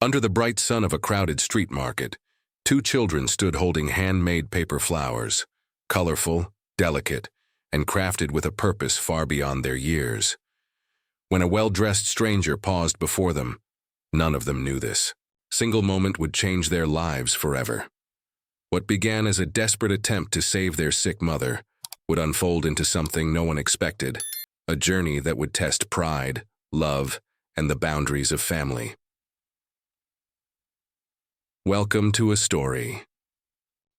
Under the bright sun of a crowded street market, two children stood holding handmade paper flowers, colorful, delicate, and crafted with a purpose far beyond their years. When a well-dressed stranger paused before them, none of them knew this. Single moment would change their lives forever. What began as a desperate attempt to save their sick mother would unfold into something no one expected, a journey that would test pride, love, and the boundaries of family. Welcome to a story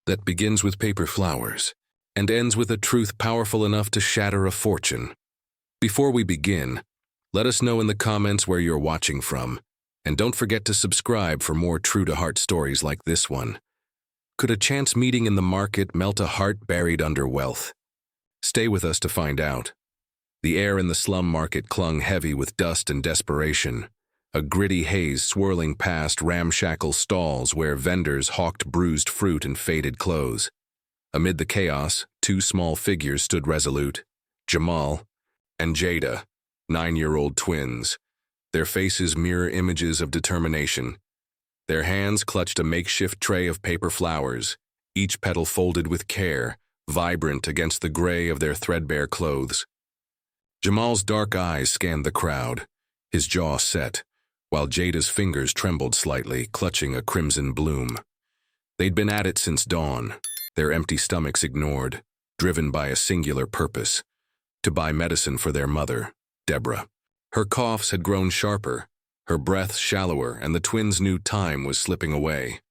that begins with paper flowers and ends with a truth powerful enough to shatter a fortune. Before we begin, let us know in the comments where you're watching from, and don't forget to subscribe for more true-to-heart stories like this one. Could a chance meeting in the market melt a heart buried under wealth? Stay with us to find out. The air in the slum market clung heavy with dust and desperation, a gritty haze swirling past ramshackle stalls where vendors hawked bruised fruit and faded clothes. Amid the chaos, two small figures stood resolute, Jamal and Jada, 9-year-old twins, their faces mirror images of determination. Their hands clutched a makeshift tray of paper flowers, each petal folded with care, vibrant against the gray of their threadbare clothes. Jamal's dark eyes scanned the crowd, his jaw set, while Jada's fingers trembled slightly, clutching a crimson bloom. They'd been at it since dawn, their empty stomachs ignored, driven by a singular purpose: to buy medicine for their mother, Deborah. Her coughs had grown sharper, her breath shallower, and the twins knew time was slipping away.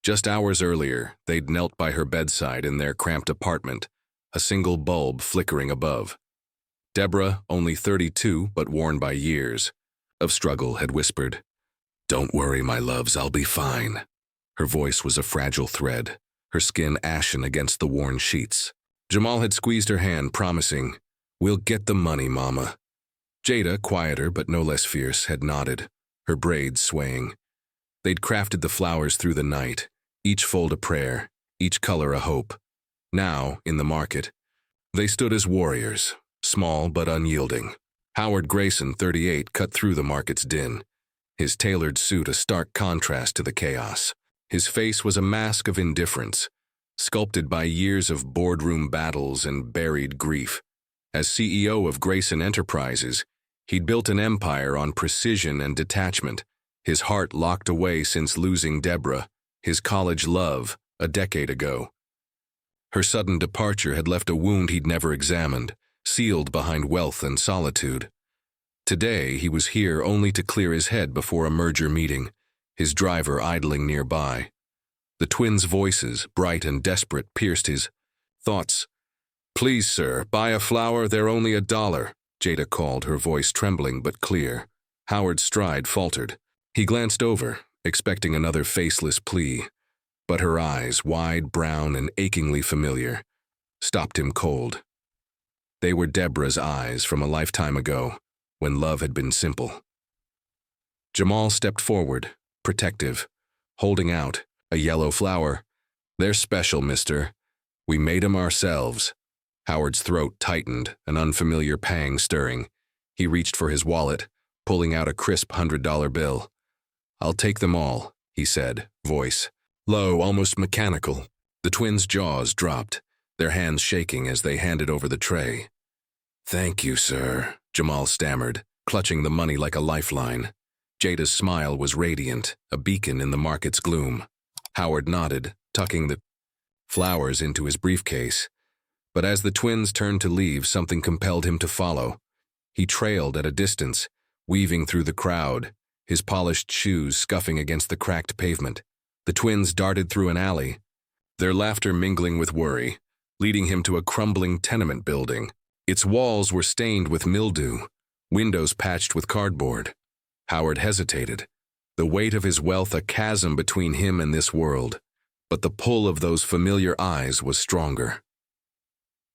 Just hours earlier, they'd knelt by her bedside in their cramped apartment, a single bulb flickering above. Deborah, only 32 but worn by years of struggle, had whispered, "Don't worry, my loves, I'll be fine." Her voice was a fragile thread, her skin ashen against the worn sheets. Jamal had squeezed her hand, promising, "We'll get the money, Mama." Jada, quieter but no less fierce, had nodded, her braids swaying. They'd crafted the flowers through the night, each fold a prayer, each color a hope. Now, in the market, they stood as warriors, small but unyielding. Howard Grayson, 38, cut through the market's din, his tailored suit a stark contrast to the chaos. His face was a mask of indifference, sculpted by years of boardroom battles and buried grief. As CEO of Grayson Enterprises, he'd built an empire on precision and detachment, his heart locked away since losing Deborah, his college love, a decade ago. Her sudden departure had left a wound he'd never examined, sealed behind wealth and solitude. Today, he was here only to clear his head before a merger meeting, his driver idling nearby. The twins' voices, bright and desperate, pierced his thoughts. "Please, sir, buy a flower, they're only $1, Jada called, her voice trembling but clear. Howard's stride faltered. He glanced over, expecting another faceless plea, but her eyes, wide, brown, and achingly familiar, stopped him cold. They were Deborah's eyes from a lifetime ago, when love had been simple. Jamal stepped forward, protective, holding out a yellow flower. "They're special, mister. We made 'em ourselves." Howard's throat tightened, an unfamiliar pang stirring. He reached for his wallet, pulling out a crisp $100 bill. "I'll take them all," he said, voice low, almost mechanical. The twins' jaws dropped, their hands shaking as they handed over the tray. "Thank you, sir," Jamal stammered, clutching the money like a lifeline. Jada's smile was radiant, a beacon in the market's gloom. Howard nodded, tucking the flowers into his briefcase. But as the twins turned to leave, something compelled him to follow. He trailed at a distance, weaving through the crowd, his polished shoes scuffing against the cracked pavement. The twins darted through an alley, their laughter mingling with worry, leading him to a crumbling tenement building. Its walls were stained with mildew, windows patched with cardboard. Howard hesitated, the weight of his wealth a chasm between him and this world, but the pull of those familiar eyes was stronger.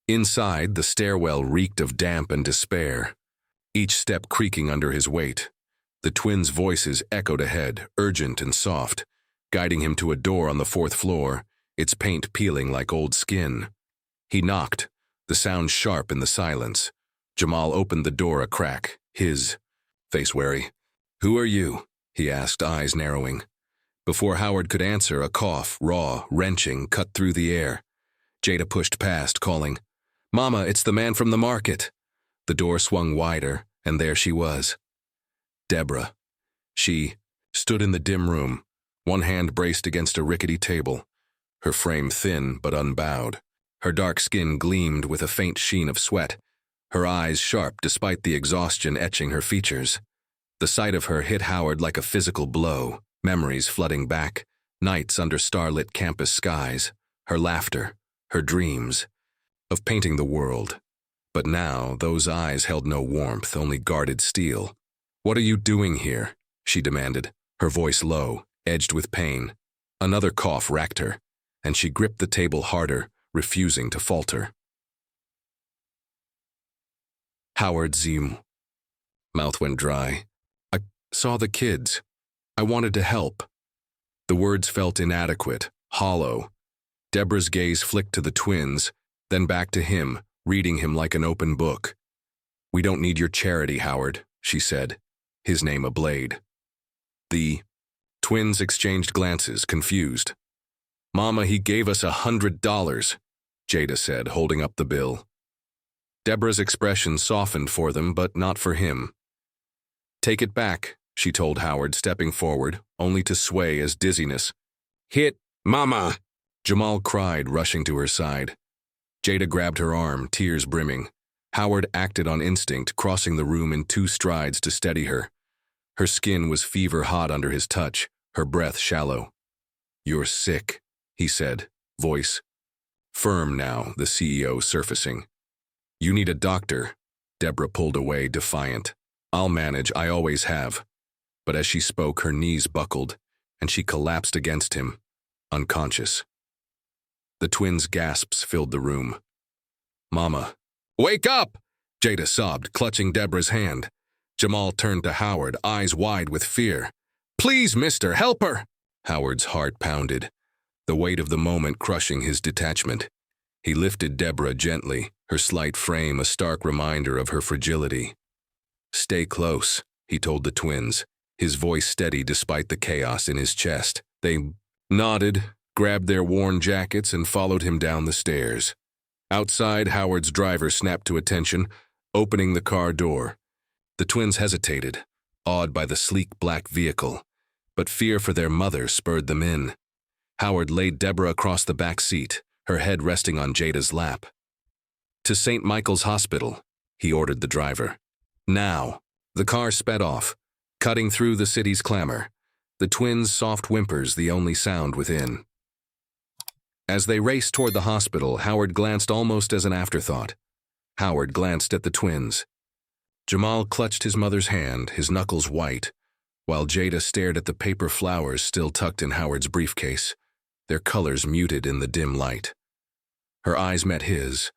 Inside, the stairwell reeked of damp and despair, each step creaking under his weight. The twins' voices echoed ahead, urgent and soft, guiding him to a door on the 4th floor, its paint peeling like old skin. He knocked, the sound sharp in the silence. Jamal opened the door a crack, his face wary. "Who are you?" he asked, eyes narrowing. Before Howard could answer, a cough, raw, wrenching, cut through the air. Jada pushed past, calling, "Mama, it's the man from the market." The door swung wider, and there she was. Deborah. She stood in the dim room, one hand braced against a rickety table, her frame thin but unbowed. Her dark skin gleamed with a faint sheen of sweat, her eyes sharp despite the exhaustion etching her features. The sight of her hit Howard like a physical blow, memories flooding back, nights under starlit campus skies, her laughter, her dreams, of painting the world. But now those eyes held no warmth, only guarded steel. "What are you doing here?" she demanded, her voice low, edged with pain. Another cough racked her, and she gripped the table harder, refusing to falter. Howard Zim. Mouth went dry. "I saw the kids. I wanted to help." The words felt inadequate, hollow. Deborah's gaze flicked to the twins, then back to him, reading him like an open book. "We don't need your charity, Howard," she said, his name ablaze. The twins exchanged glances, confused. "Mama, he gave us $100, Jada said, holding up the bill. Deborah's expression softened for them, but not for him. "Take it back," she told Howard, stepping forward, only to sway as dizziness. "Hit, Mama!" Jamal cried, rushing to her side. Jada grabbed her arm, tears brimming. Howard acted on instinct, crossing the room in 2 strides to steady her. Her skin was fever-hot under his touch, her breath shallow. "You're sick," he said, voice firm now, the CEO surfacing. "You need a doctor." Deborah pulled away, defiant. "I'll manage, I always have." But as she spoke, her knees buckled, and she collapsed against him, unconscious. The twins' gasps filled the room. "Mama." "Wake up!" Jada sobbed, clutching Deborah's hand. Jamal turned to Howard, eyes wide with fear. "Please, mister, help her!" Howard's heart pounded, the weight of the moment crushing his detachment. He lifted Deborah gently, her slight frame a stark reminder of her fragility. "Stay close," he told the twins, his voice steady despite the chaos in his chest. They nodded, grabbed their worn jackets, and followed him down the stairs. Outside, Howard's driver snapped to attention, opening the car door. The twins hesitated, awed by the sleek black vehicle, but fear for their mother spurred them in. Howard laid Deborah across the back seat, her head resting on Jada's lap. "To St. Michael's Hospital," he ordered the driver. "Now." The car sped off, cutting through the city's clamor, the twins' soft whimpers the only sound within. As they raced toward the hospital, Howard glanced almost as an afterthought. Howard glanced at the twins. Jamal clutched his mother's hand, his knuckles white, while Jada stared at the paper flowers still tucked in Howard's briefcase, their colors muted in the dim light. Her eyes met his,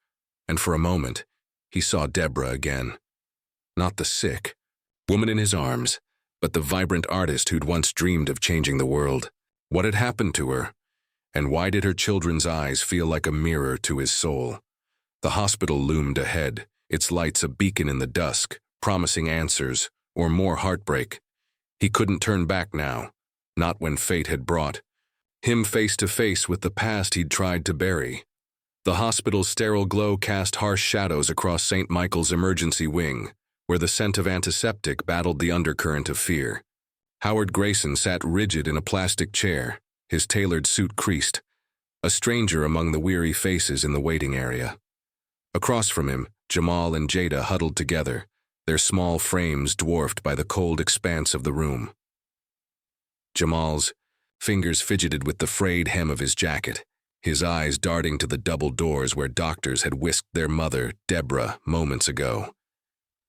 and for a moment, he saw Deborah again. Not the sick woman in his arms, but the vibrant artist who'd once dreamed of changing the world. What had happened to her? And why did her children's eyes feel like a mirror to his soul? The hospital loomed ahead, its lights a beacon in the dusk, promising answers, or more heartbreak. He couldn't turn back now, not when fate had brought him face to face with the past he'd tried to bury. The hospital's sterile glow cast harsh shadows across St. Michael's emergency wing, where the scent of antiseptic battled the undercurrent of fear. Howard Grayson sat rigid in a plastic chair, his tailored suit creased, a stranger among the weary faces in the waiting area. Across from him, Jamal and Jada huddled together, their small frames dwarfed by the cold expanse of the room. Jamal's fingers fidgeted with the frayed hem of his jacket, his eyes darting to the double doors where doctors had whisked their mother, Deborah, moments ago.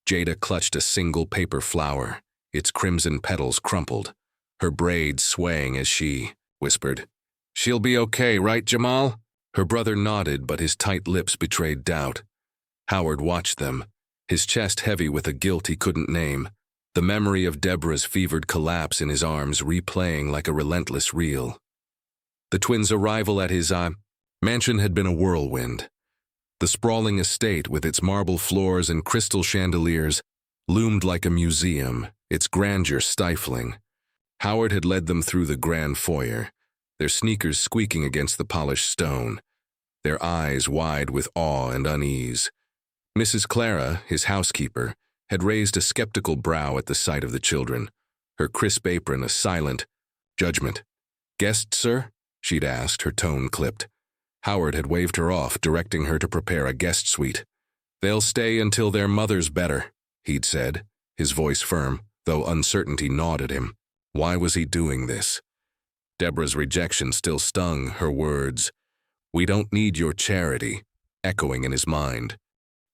Jada clutched a single paper flower, its crimson petals crumpled, her braids swaying as she whispered, "She'll be okay, right, Jamal?" Her brother nodded, but his tight lips betrayed doubt. Howard watched them, his chest heavy with a guilt he couldn't name, the memory of Deborah's fevered collapse in his arms replaying like a relentless reel. The twins' arrival at his mansion had been a whirlwind. The sprawling estate, with its marble floors and crystal chandeliers, loomed like a museum, its grandeur stifling. Howard had led them through the grand foyer, their sneakers squeaking against the polished stone, their eyes wide with awe and unease. Mrs. Clara, his housekeeper, had raised a skeptical brow at the sight of the children, her crisp apron a silent judgment. "Guests, sir?" she'd asked, her tone clipped. Howard had waved her off, directing her to prepare a guest suite. "They'll stay until their mother's better," he'd said, his voice firm, though uncertainty gnawed at him. Why was he doing this? Deborah's rejection still stung, her words, "We don't need your charity," echoing in his mind.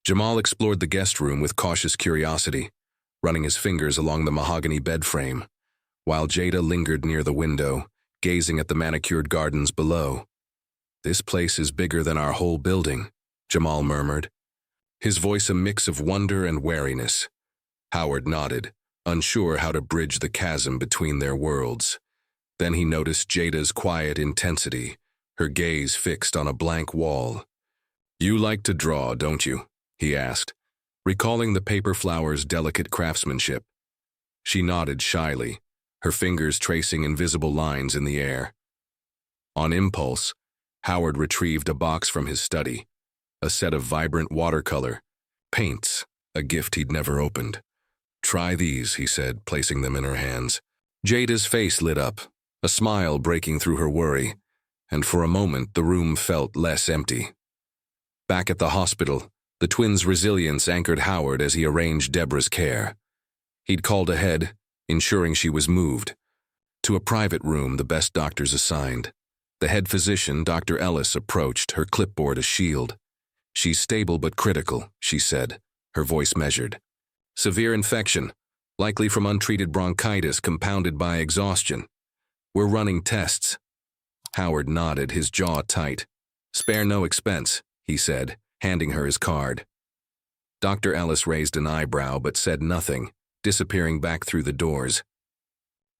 Jamal explored the guest room with cautious curiosity, running his fingers along the mahogany bed frame, while Jada lingered near the window, gazing at the manicured gardens below. "This place is bigger than our whole building," Jamal murmured, his voice a mix of wonder and wariness. Howard nodded, unsure how to bridge the chasm between their worlds. Then he noticed Jada's quiet intensity, her gaze fixed on a blank wall. "You like to draw, don't you?" he asked, recalling the paper flower's delicate craftsmanship. She nodded shyly, her fingers tracing invisible lines in the air. On impulse, Howard retrieved a box from his study, a set of vibrant watercolor paints, a gift he'd never opened. "Try these," he said, placing them in her hands. Jada's face lit up, a smile breaking through her worry, and for a moment the room felt less empty. Back at the hospital, the twins' resilience anchored Howard as he arranged Deborah's care. He'd called ahead, ensuring she was moved to a private room the best doctors assigned. The head physician, Dr. Ellis, approached, her clipboard a shield. "She's stable but critical," she said, her voice measured. "Severe infection, likely from untreated bronchitis compounded by exhaustion. We're running tests." Howard nodded, his jaw tight. "Spare no expense," he said, handing her his card. Dr. Ellis raised an eyebrow but said nothing, disappearing back through the doors.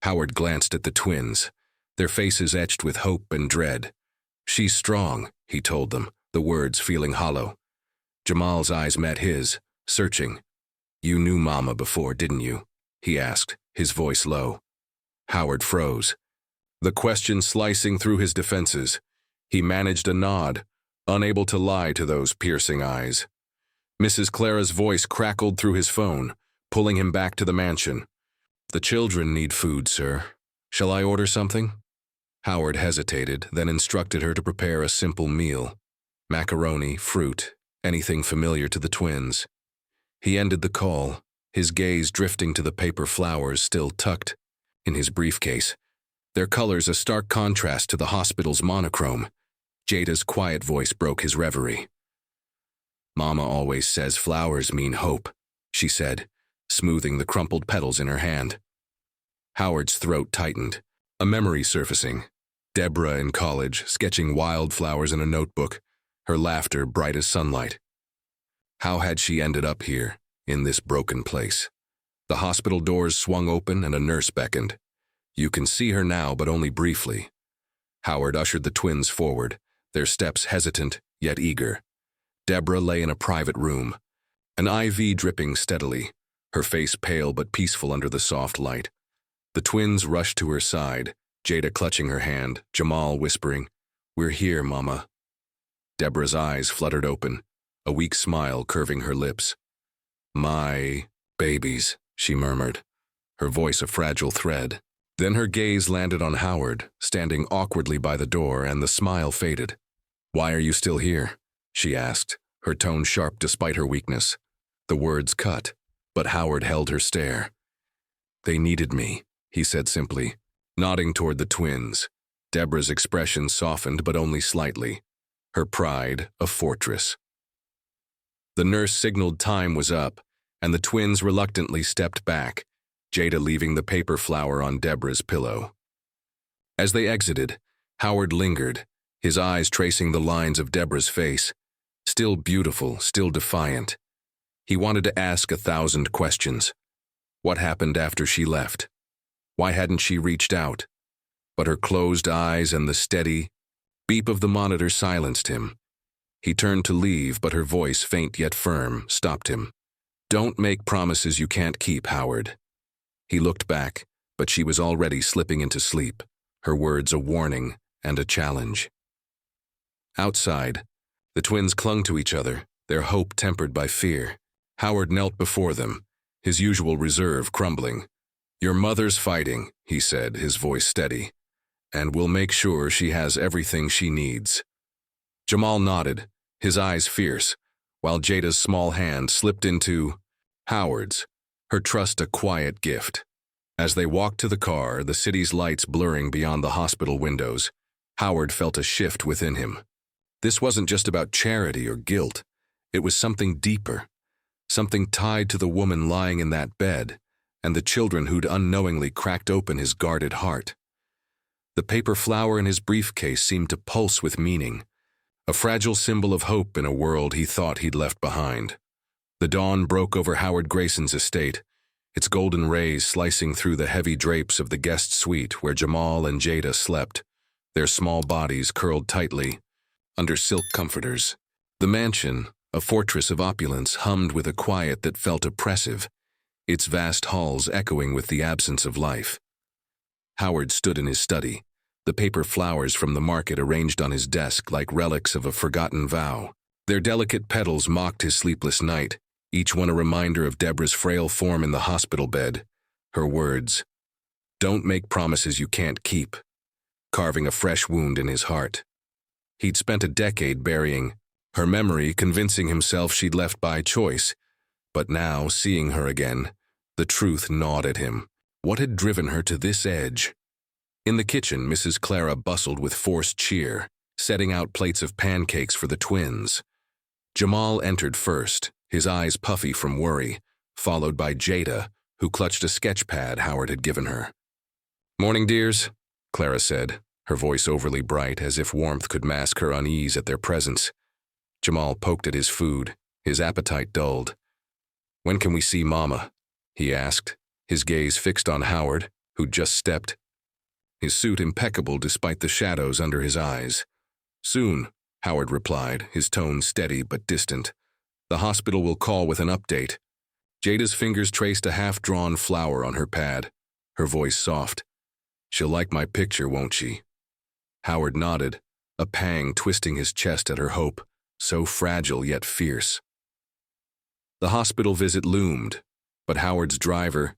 Howard glanced at the twins, their faces etched with hope and dread. "She's strong," he told them, the words feeling hollow. Jamal's eyes met his, searching. "You knew Mama before, didn't you?" he asked, his voice low. Howard froze, the question slicing through his defenses. He managed a nod, unable to lie to those piercing eyes. Mrs. Clara's voice crackled through his phone, pulling him back to the mansion. "The children need food, sir. Shall I order something?" Howard hesitated, then instructed her to prepare a simple meal. Macaroni, fruit, anything familiar to the twins. He ended the call, his gaze drifting to the paper flowers still tucked in his briefcase, their colors a stark contrast to the hospital's monochrome. Jada's quiet voice broke his reverie. "Mama always says flowers mean hope," she said, smoothing the crumpled petals in her hand. Howard's throat tightened, a memory surfacing. Deborah in college, sketching wildflowers in a notebook, her laughter bright as sunlight. How had she ended up here, in this broken place? The hospital doors swung open and a nurse beckoned. "You can see her now, but only briefly." Howard ushered the twins forward, their steps hesitant yet eager. Deborah lay in a private room, an IV dripping steadily, her face pale but peaceful under the soft light. The twins rushed to her side, Jada clutching her hand, Jamal whispering, "We're here, Mama." Deborah's eyes fluttered open, a weak smile curving her lips. "My babies," she murmured, her voice a fragile thread. Then her gaze landed on Howard, standing awkwardly by the door, and the smile faded. "Why are you still here?" she asked, her tone sharp despite her weakness. The words cut, but Howard held her stare. "They needed me," he said simply, nodding toward the twins. Deborah's expression softened, but only slightly, her pride a fortress. The nurse signaled time was up, and the twins reluctantly stepped back, Jada leaving the paper flower on Deborah's pillow. As they exited, Howard lingered, his eyes tracing the lines of Deborah's face, still beautiful, still defiant. He wanted to ask 1,000 questions. What happened after she left? Why hadn't she reached out? But her closed eyes and the steady beep of the monitor silenced him. He turned to leave, but her voice, faint yet firm, stopped him. "Don't make promises you can't keep, Howard." He looked back, but she was already slipping into sleep, her words a warning and a challenge. Outside, the twins clung to each other, their hope tempered by fear. Howard knelt before them, his usual reserve crumbling. "Your mother's fighting," he said, his voice steady, "and we'll make sure she has everything she needs." Jamal nodded, his eyes fierce, while Jada's small hand slipped into Howard's, her trust a quiet gift. As they walked to the car, the city's lights blurring beyond the hospital windows, Howard felt a shift within him. This wasn't just about charity or guilt. It was something deeper, something tied to the woman lying in that bed and the children who'd unknowingly cracked open his guarded heart. The paper flower in his briefcase seemed to pulse with meaning, a fragile symbol of hope in a world he thought he'd left behind. The dawn broke over Howard Grayson's estate, its golden rays slicing through the heavy drapes of the guest suite where Jamal and Jada slept, their small bodies curled tightly under silk comforters. The mansion, a fortress of opulence, hummed with a quiet that felt oppressive, its vast halls echoing with the absence of life. Howard stood in his study, the paper flowers from the market arranged on his desk like relics of a forgotten vow. Their delicate petals mocked his sleepless night, each one a reminder of Deborah's frail form in the hospital bed. Her words, "Don't make promises you can't keep," carving a fresh wound in his heart. He'd spent a decade burying her memory, convincing himself she'd left by choice. But now, seeing her again, the truth gnawed at him. What had driven her to this edge? In the kitchen, Mrs. Clara bustled with forced cheer, setting out plates of pancakes for the twins. Jamal entered first, his eyes puffy from worry, followed by Jada, who clutched a sketch pad Howard had given her. "Morning, dears," Clara said, her voice overly bright as if warmth could mask her unease at their presence. Jamal poked at his food, his appetite dulled. "When can we see Mama?" he asked, his gaze fixed on Howard, who'd just stepped, his suit impeccable despite the shadows under his eyes. "Soon," Howard replied, his tone steady but distant. "The hospital will call with an update." Jada's fingers traced a half-drawn flower on her pad, her voice soft. "She'll like my picture, won't she?" Howard nodded, a pang twisting his chest at her hope, so fragile yet fierce. The hospital visit loomed, but Howard's driver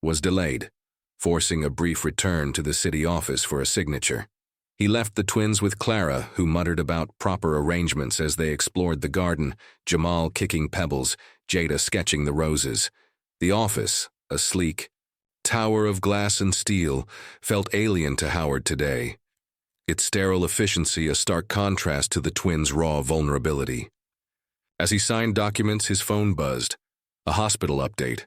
was delayed, forcing a brief return to the city office for a signature. He left the twins with Clara, who muttered about proper arrangements as they explored the garden, Jamal kicking pebbles, Jada sketching the roses. The office, a sleek tower of glass and steel, felt alien to Howard today, its sterile efficiency a stark contrast to the twins' raw vulnerability. As he signed documents, his phone buzzed. A hospital update.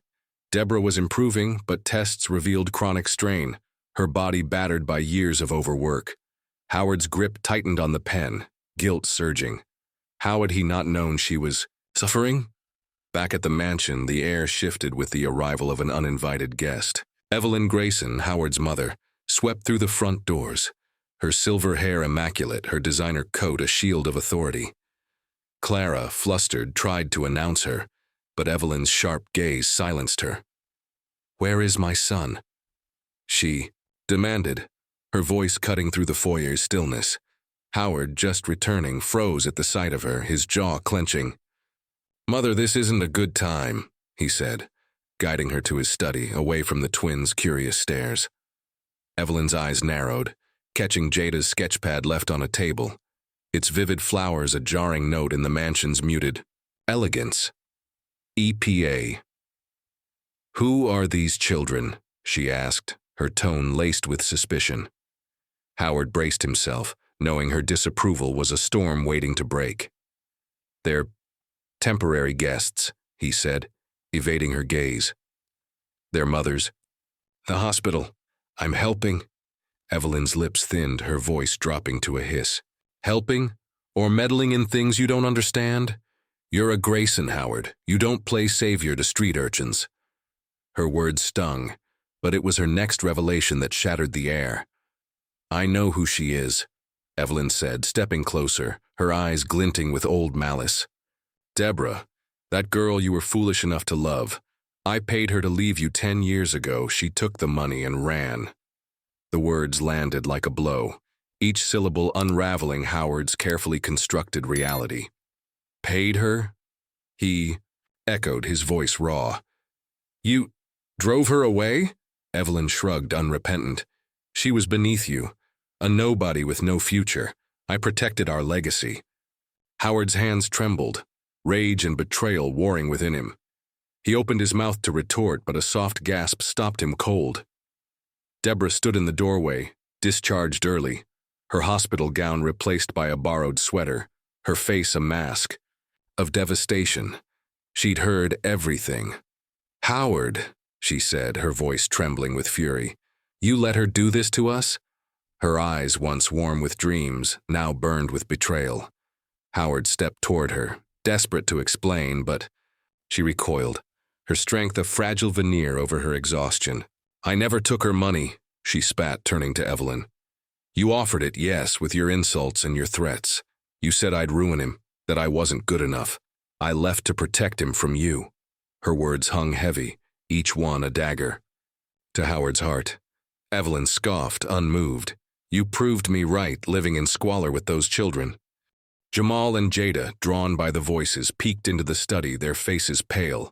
Deborah was improving, but tests revealed chronic strain, her body battered by years of overwork. Howard's grip tightened on the pen, guilt surging. How had he not known she was suffering? Back at the mansion, the air shifted with the arrival of an uninvited guest. Evelyn Grayson, Howard's mother, swept through the front doors, her silver hair immaculate, her designer coat a shield of authority. Clara, flustered, tried to announce her, but Evelyn's sharp gaze silenced her. "Where is my son?" she demanded, her voice cutting through the foyer's stillness. Howard, just returning, froze at the sight of her, his jaw clenching. "Mother, this isn't a good time," he said, guiding her to his study, away from the twins' curious stares. Evelyn's eyes narrowed, catching Jada's sketchpad left on a table, its vivid flowers a jarring note in the mansion's muted elegance. EPA. "Who are these children?" she asked, her tone laced with suspicion. Howard braced himself, knowing her disapproval was a storm waiting to break. "They're temporary guests," he said, evading her gaze. "Their mothers." "The hospital. I'm helping." Evelyn's lips thinned, her voice dropping to a hiss. "Helping? Or meddling in things you don't understand? You're a Grayson, Howard. You don't play savior to street urchins." Her words stung, but it was her next revelation that shattered the air. "I know who she is," Evelyn said, stepping closer, her eyes glinting with old malice. "Deborah, that girl you were foolish enough to love. I paid her to leave you 10 years ago. She took the money and ran. The words landed like a blow, each syllable unraveling Howard's carefully constructed reality. Paid her? He echoed, his voice raw. You drove her away? Evelyn shrugged, unrepentant. She was beneath you, a nobody with no future. I protected our legacy. Howard's hands trembled, rage and betrayal warring within him. He opened his mouth to retort, but a soft gasp stopped him cold. Deborah stood in the doorway, discharged early, her hospital gown replaced by a borrowed sweater, her face a mask of devastation. She'd heard everything. Howard, she said, her voice trembling with fury, you let her do this to us? Her eyes, once warm with dreams, now burned with betrayal. Howard stepped toward her, desperate to explain, but she recoiled, her strength a fragile veneer over her exhaustion. I never took her money, she spat, turning to Evelyn. You offered it, yes, with your insults and your threats. You said I'd ruin him, that I wasn't good enough. I left to protect him from you. Her words hung heavy, each one a dagger. To Howard's heart, Evelyn scoffed, unmoved. You proved me right, living in squalor with those children. Jamal and Jada, drawn by the voices, peeked into the study, their faces pale.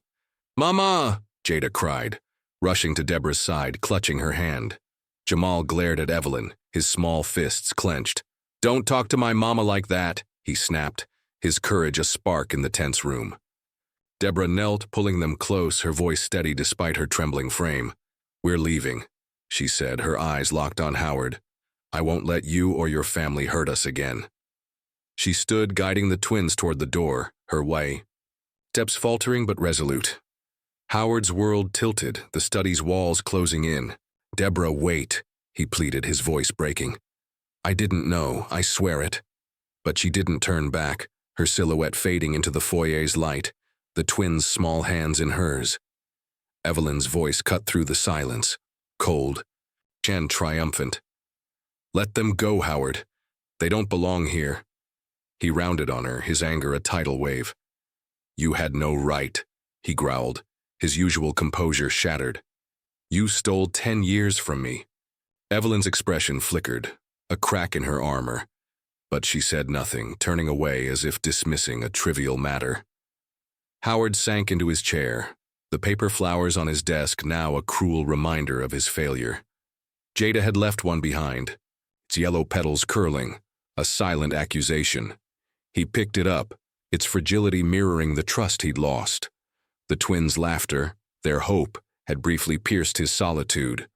Mama! Jada cried, rushing to Deborah's side, clutching her hand. Jamal glared at Evelyn, his small fists clenched. Don't talk to my mama like that, he snapped, his courage a spark in the tense room. Deborah knelt, pulling them close, her voice steady despite her trembling frame. We're leaving, she said, her eyes locked on Howard. I won't let you or your family hurt us again. She stood, guiding the twins toward the door, her way. Steps faltering but resolute. Howard's world tilted, the study's walls closing in. Deborah, wait, he pleaded, his voice breaking. I didn't know, I swear it. But she didn't turn back, her silhouette fading into the foyer's light, the twins' small hands in hers. Evelyn's voice cut through the silence, cold and triumphant. Let them go, Howard. They don't belong here. He rounded on her, his anger a tidal wave. You had no right, he growled, his usual composure shattered. You stole 10 years from me. Evelyn's expression flickered, a crack in her armor, but she said nothing, turning away as if dismissing a trivial matter. Howard sank into his chair, the paper flowers on his desk now a cruel reminder of his failure. Jada had left one behind, its yellow petals curling, a silent accusation. He picked it up, its fragility mirroring the trust he'd lost. The twins' laughter, their hope, had briefly pierced his solitude,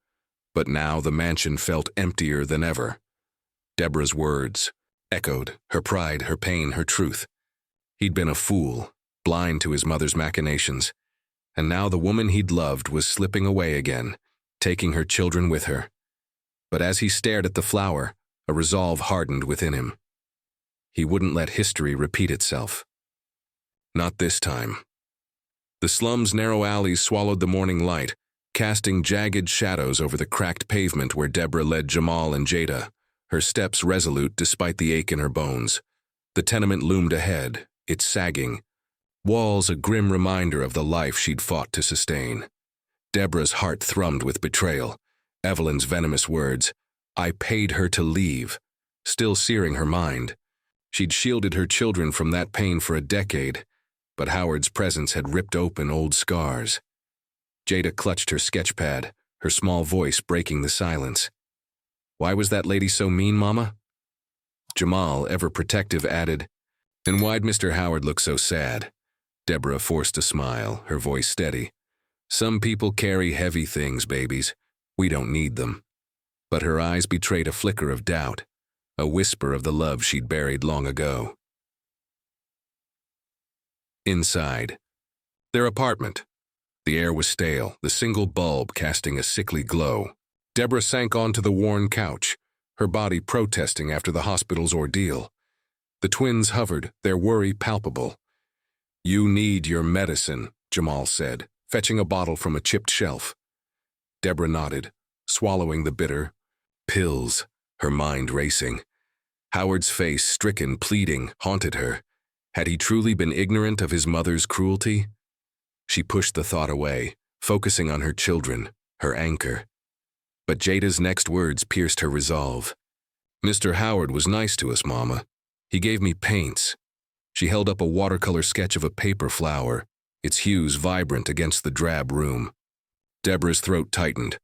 but now the mansion felt emptier than ever. Deborah's words echoed, her pride, her pain, her truth. He'd been a fool, blind to his mother's machinations, and now the woman he'd loved was slipping away again, taking her children with her. But as he stared at the flower, a resolve hardened within him. He wouldn't let history repeat itself. Not this time. The slum's narrow alleys swallowed the morning light, casting jagged shadows over the cracked pavement where Deborah led Jamal and Jada, her steps resolute despite the ache in her bones. The tenement loomed ahead, its sagging, walls a grim reminder of the life she'd fought to sustain. Deborah's heart thrummed with betrayal. Evelyn's venomous words, I paid her to leave, still searing her mind. She'd shielded her children from that pain for a decade, but Howard's presence had ripped open old scars. Jada clutched her sketchpad, her small voice breaking the silence. Why was that lady so mean, Mama? Jamal, ever protective, added, Then why'd Mr. Howard look so sad? Deborah forced a smile, her voice steady. Some people carry heavy things, babies. We don't need them. But her eyes betrayed a flicker of doubt, a whisper of the love she'd buried long ago. Inside. Their apartment. The air was stale, the single bulb casting a sickly glow. Deborah sank onto the worn couch, her body protesting after the hospital's ordeal. The twins hovered, their worry palpable. You need your medicine, Jamal said, fetching a bottle from a chipped shelf. Deborah nodded, swallowing the bitter pills, her mind racing. Howard's face, stricken, pleading, haunted her. Had he truly been ignorant of his mother's cruelty? She pushed the thought away, focusing on her children, her anchor. But Jada's next words pierced her resolve. "Mr. Howard was nice to us, Mama. He gave me paints." She held up a watercolor sketch of a paper flower, its hues vibrant against the drab room. Deborah's throat tightened,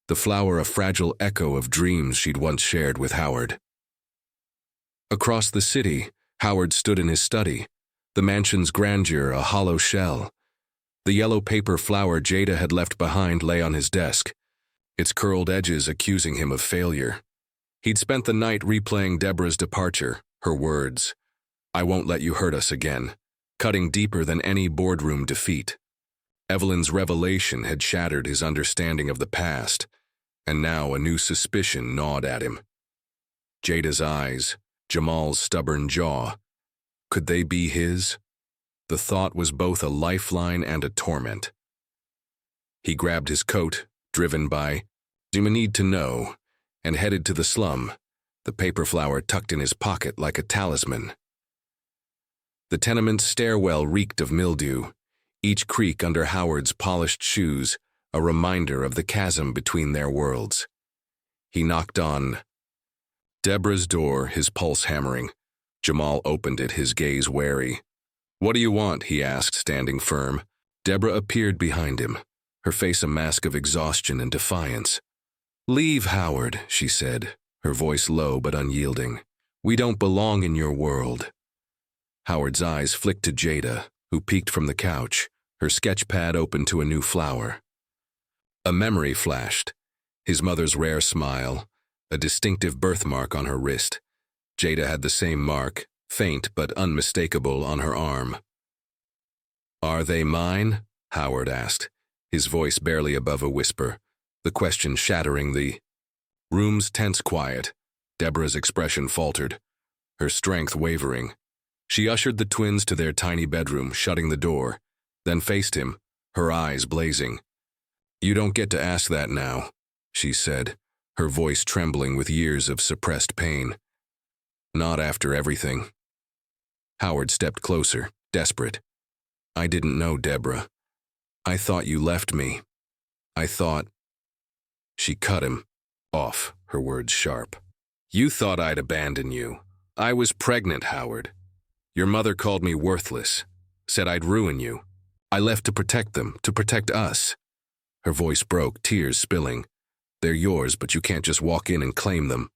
the flower a fragile echo of dreams she'd once shared with Howard. Across the city, Howard stood in his study, the mansion's grandeur a hollow shell. The yellow paper flower Jada had left behind lay on his desk, its curled edges accusing him of failure. He'd spent the night replaying Deborah's departure, her words, "I won't let you hurt us again," cutting deeper than any boardroom defeat. Evelyn's revelation had shattered his understanding of the past, and now a new suspicion gnawed at him. Jada's eyes, Jamal's stubborn jaw, could they be his? The thought was both a lifeline and a torment. He grabbed his coat, driven by "You need to know," and headed to the slum, the paper flower tucked in his pocket like a talisman. The tenement's stairwell reeked of mildew, each creak under Howard's polished shoes a reminder of the chasm between their worlds. He knocked on Deborah's door, his pulse hammering. Jamal opened it, his gaze wary. "What do you want?" he asked, standing firm. Deborah appeared behind him, her face a mask of exhaustion and defiance. "Leave, Howard," she said, her voice low but unyielding. "We don't belong in your world." Howard's eyes flicked to Jada, who peeked from the couch, her sketch pad open to a new flower. A memory flashed, his mother's rare smile, a distinctive birthmark on her wrist. Jada had the same mark, faint but unmistakable, on her arm. "Are they mine?" Howard asked, his voice barely above a whisper, the question shattering the room's tense quiet. Deborah's expression faltered, her strength wavering. She ushered the twins to their tiny bedroom, shutting the door, then faced him, her eyes blazing. "You don't get to ask that now," she said, her voice trembling with years of suppressed pain. "Not after everything." Howard stepped closer, desperate. "I didn't know, Deborah. I thought you left me. I thought—" She cut him off, her words sharp. "You thought I'd abandon you. I was pregnant, Howard. Your mother called me worthless, said I'd ruin you. I left to protect them, to protect us." Her voice broke, tears spilling. "They're yours, but you can't just walk in and claim them."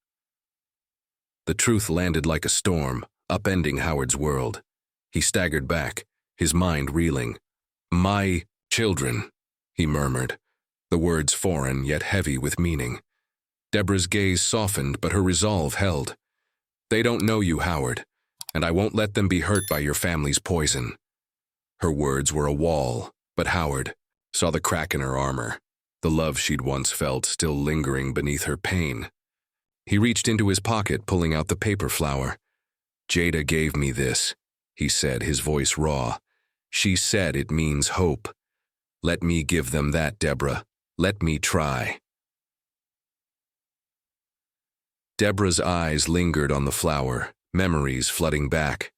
The truth landed like a storm, upending Howard's world. He staggered back, his mind reeling. "My children," he murmured, the words foreign yet heavy with meaning. Deborah's gaze softened, but her resolve held. "They don't know you, Howard, and I won't let them be hurt by your family's poison." Her words were a wall, but Howard saw the crack in her armor, the love she'd once felt still lingering beneath her pain. He reached into his pocket, pulling out the paper flower. "Jada gave me this," he said, his voice raw. "She said it means hope. Let me give them that, Deborah. Let me try." Deborah's eyes lingered on the flower, memories flooding back.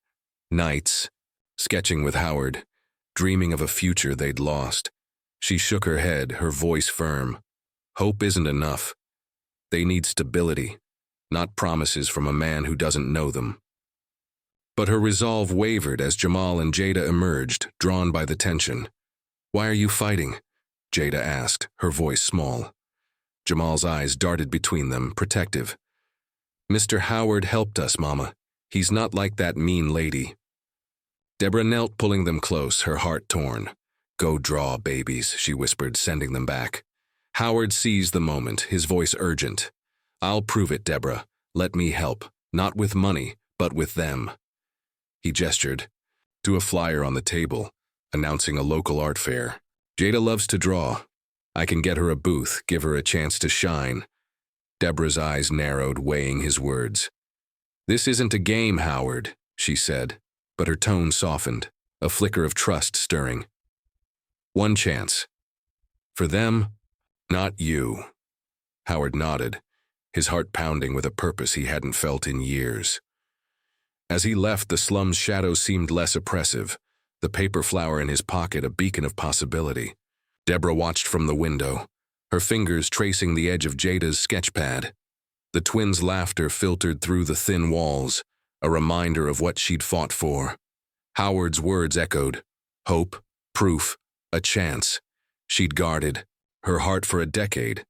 Nights, sketching with Howard, dreaming of a future they'd lost. She shook her head, her voice firm. "Hope isn't enough. They need stability, not promises from a man who doesn't know them." But her resolve wavered as Jamal and Jada emerged, drawn by the tension. "Why are you fighting?" Jada asked, her voice small. Jamal's eyes darted between them, protective. "Mr. Howard helped us, Mama. He's not like that mean lady." Deborah knelt, pulling them close, her heart torn. "Go draw, babies," she whispered, sending them back. Howard seized the moment, his voice urgent. "I'll prove it, Deborah. Let me help, not with money, but with them." He gestured to a flyer on the table, announcing a local art fair. "Jada loves to draw. I can get her a booth, give her a chance to shine." Deborah's eyes narrowed, weighing his words. "This isn't a game, Howard," she said, but her tone softened, a flicker of trust stirring. "One chance. For them, not you." Howard nodded, his heart pounding with a purpose he hadn't felt in years. As he left, the slum's shadow seemed less oppressive, the paper flower in his pocket a beacon of possibility. Deborah watched from the window, her fingers tracing the edge of Jada's sketchpad. The twins' laughter filtered through the thin walls, a reminder of what she'd fought for. Howard's words echoed. Hope, proof, a chance. She'd guarded, her heart for a decade.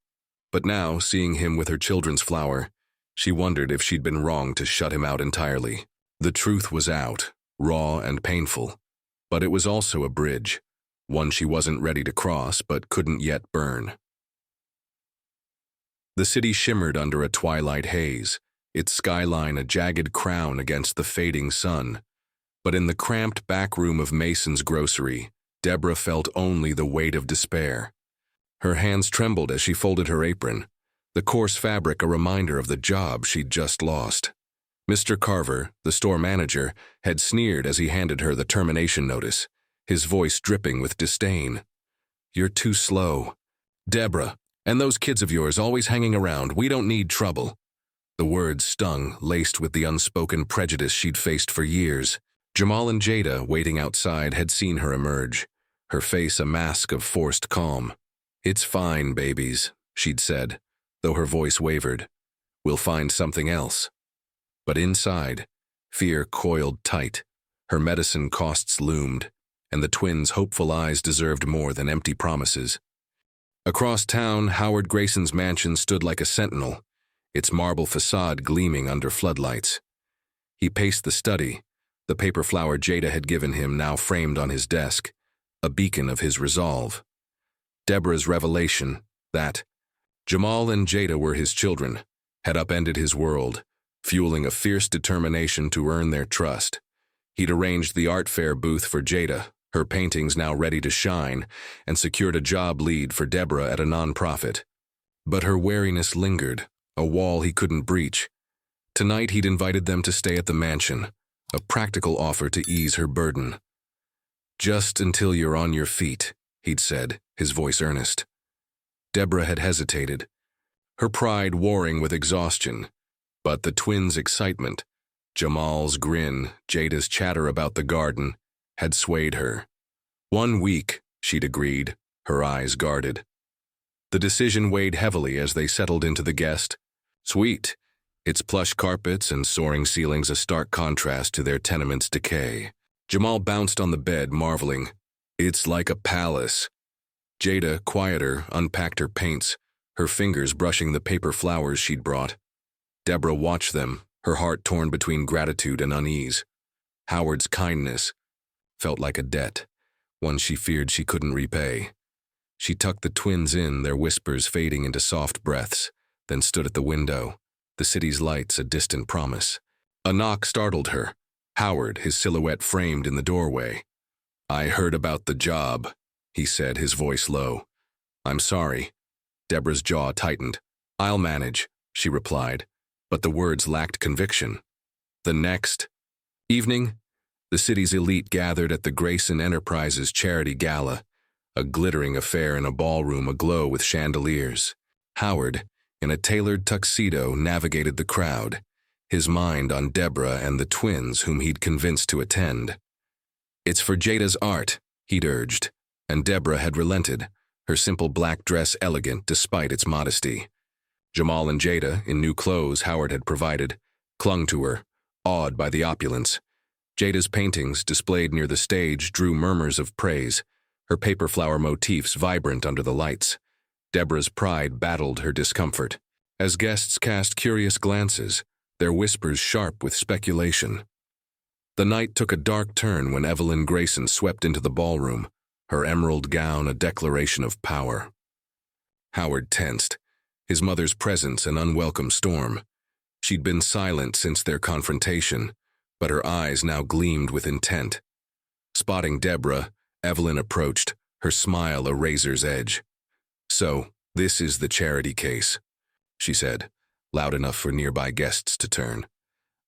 But now, seeing him with her children's flower, she wondered if she'd been wrong to shut him out entirely. The truth was out, raw and painful. But it was also a bridge, one she wasn't ready to cross but couldn't yet burn. The city shimmered under a twilight haze, its skyline a jagged crown against the fading sun. But in the cramped back room of Mason's grocery, Deborah felt only the weight of despair. Her hands trembled as she folded her apron, the coarse fabric a reminder of the job she'd just lost. Mr. Carver, the store manager, had sneered as he handed her the termination notice, his voice dripping with disdain. "You're too slow. Deborah, and those kids of yours always hanging around, we don't need trouble." The words stung, laced with the unspoken prejudice she'd faced for years. Jamal and Jada, waiting outside, had seen her emerge, her face a mask of forced calm. "It's fine, babies," she'd said, though her voice wavered. "We'll find something else." But inside, fear coiled tight, her medicine costs loomed, and the twins' hopeful eyes deserved more than empty promises. Across town, Howard Grayson's mansion stood like a sentinel, its marble facade gleaming under floodlights. He paced the study, the paper flower Jada had given him now framed on his desk, a beacon of his resolve. Deborah's revelation, that Jamal and Jada were his children, had upended his world, fueling a fierce determination to earn their trust. He'd arranged the art fair booth for Jada, her paintings now ready to shine, and secured a job lead for Deborah at a nonprofit. But her wariness lingered, a wall he couldn't breach. Tonight he'd invited them to stay at the mansion, a practical offer to ease her burden. "Just until you're on your feet," he'd said, his voice earnest. Deborah had hesitated, her pride warring with exhaustion. But the twins' excitement, Jamal's grin, Jada's chatter about the garden, had swayed her. 1 week, she'd agreed, her eyes guarded. The decision weighed heavily as they settled into the guest suite, its plush carpets and soaring ceilings a stark contrast to their tenement's decay. Jamal bounced on the bed, marveling. "It's like a palace." Jada, quieter, unpacked her paints, her fingers brushing the paper flowers she'd brought. Deborah watched them, her heart torn between gratitude and unease. Howard's kindness felt like a debt, one she feared she couldn't repay. She tucked the twins in, their whispers fading into soft breaths, then stood at the window, the city's lights a distant promise. A knock startled her. Howard, his silhouette framed in the doorway. "I heard about the job," he said, his voice low. "I'm sorry." Deborah's jaw tightened. "I'll manage," she replied, but the words lacked conviction. The next evening, the city's elite gathered at the Grayson Enterprises charity gala, a glittering affair in a ballroom aglow with chandeliers. Howard, in a tailored tuxedo, navigated the crowd, his mind on Deborah and the twins whom he'd convinced to attend. "It's for Jada's art," he'd urged, and Deborah had relented, her simple black dress elegant despite its modesty. Jamal and Jada, in new clothes Howard had provided, clung to her, awed by the opulence. Jada's paintings, displayed near the stage, drew murmurs of praise, her paper flower motifs vibrant under the lights. Deborah's pride battled her discomfort. As guests cast curious glances, their whispers sharp with speculation. The night took a dark turn when Evelyn Grayson swept into the ballroom, her emerald gown a declaration of power. Howard tensed, his mother's presence an unwelcome storm. She'd been silent since their confrontation, but her eyes now gleamed with intent. Spotting Deborah, Evelyn approached, her smile a razor's edge. "So, this is the charity case," she said, loud enough for nearby guests to turn.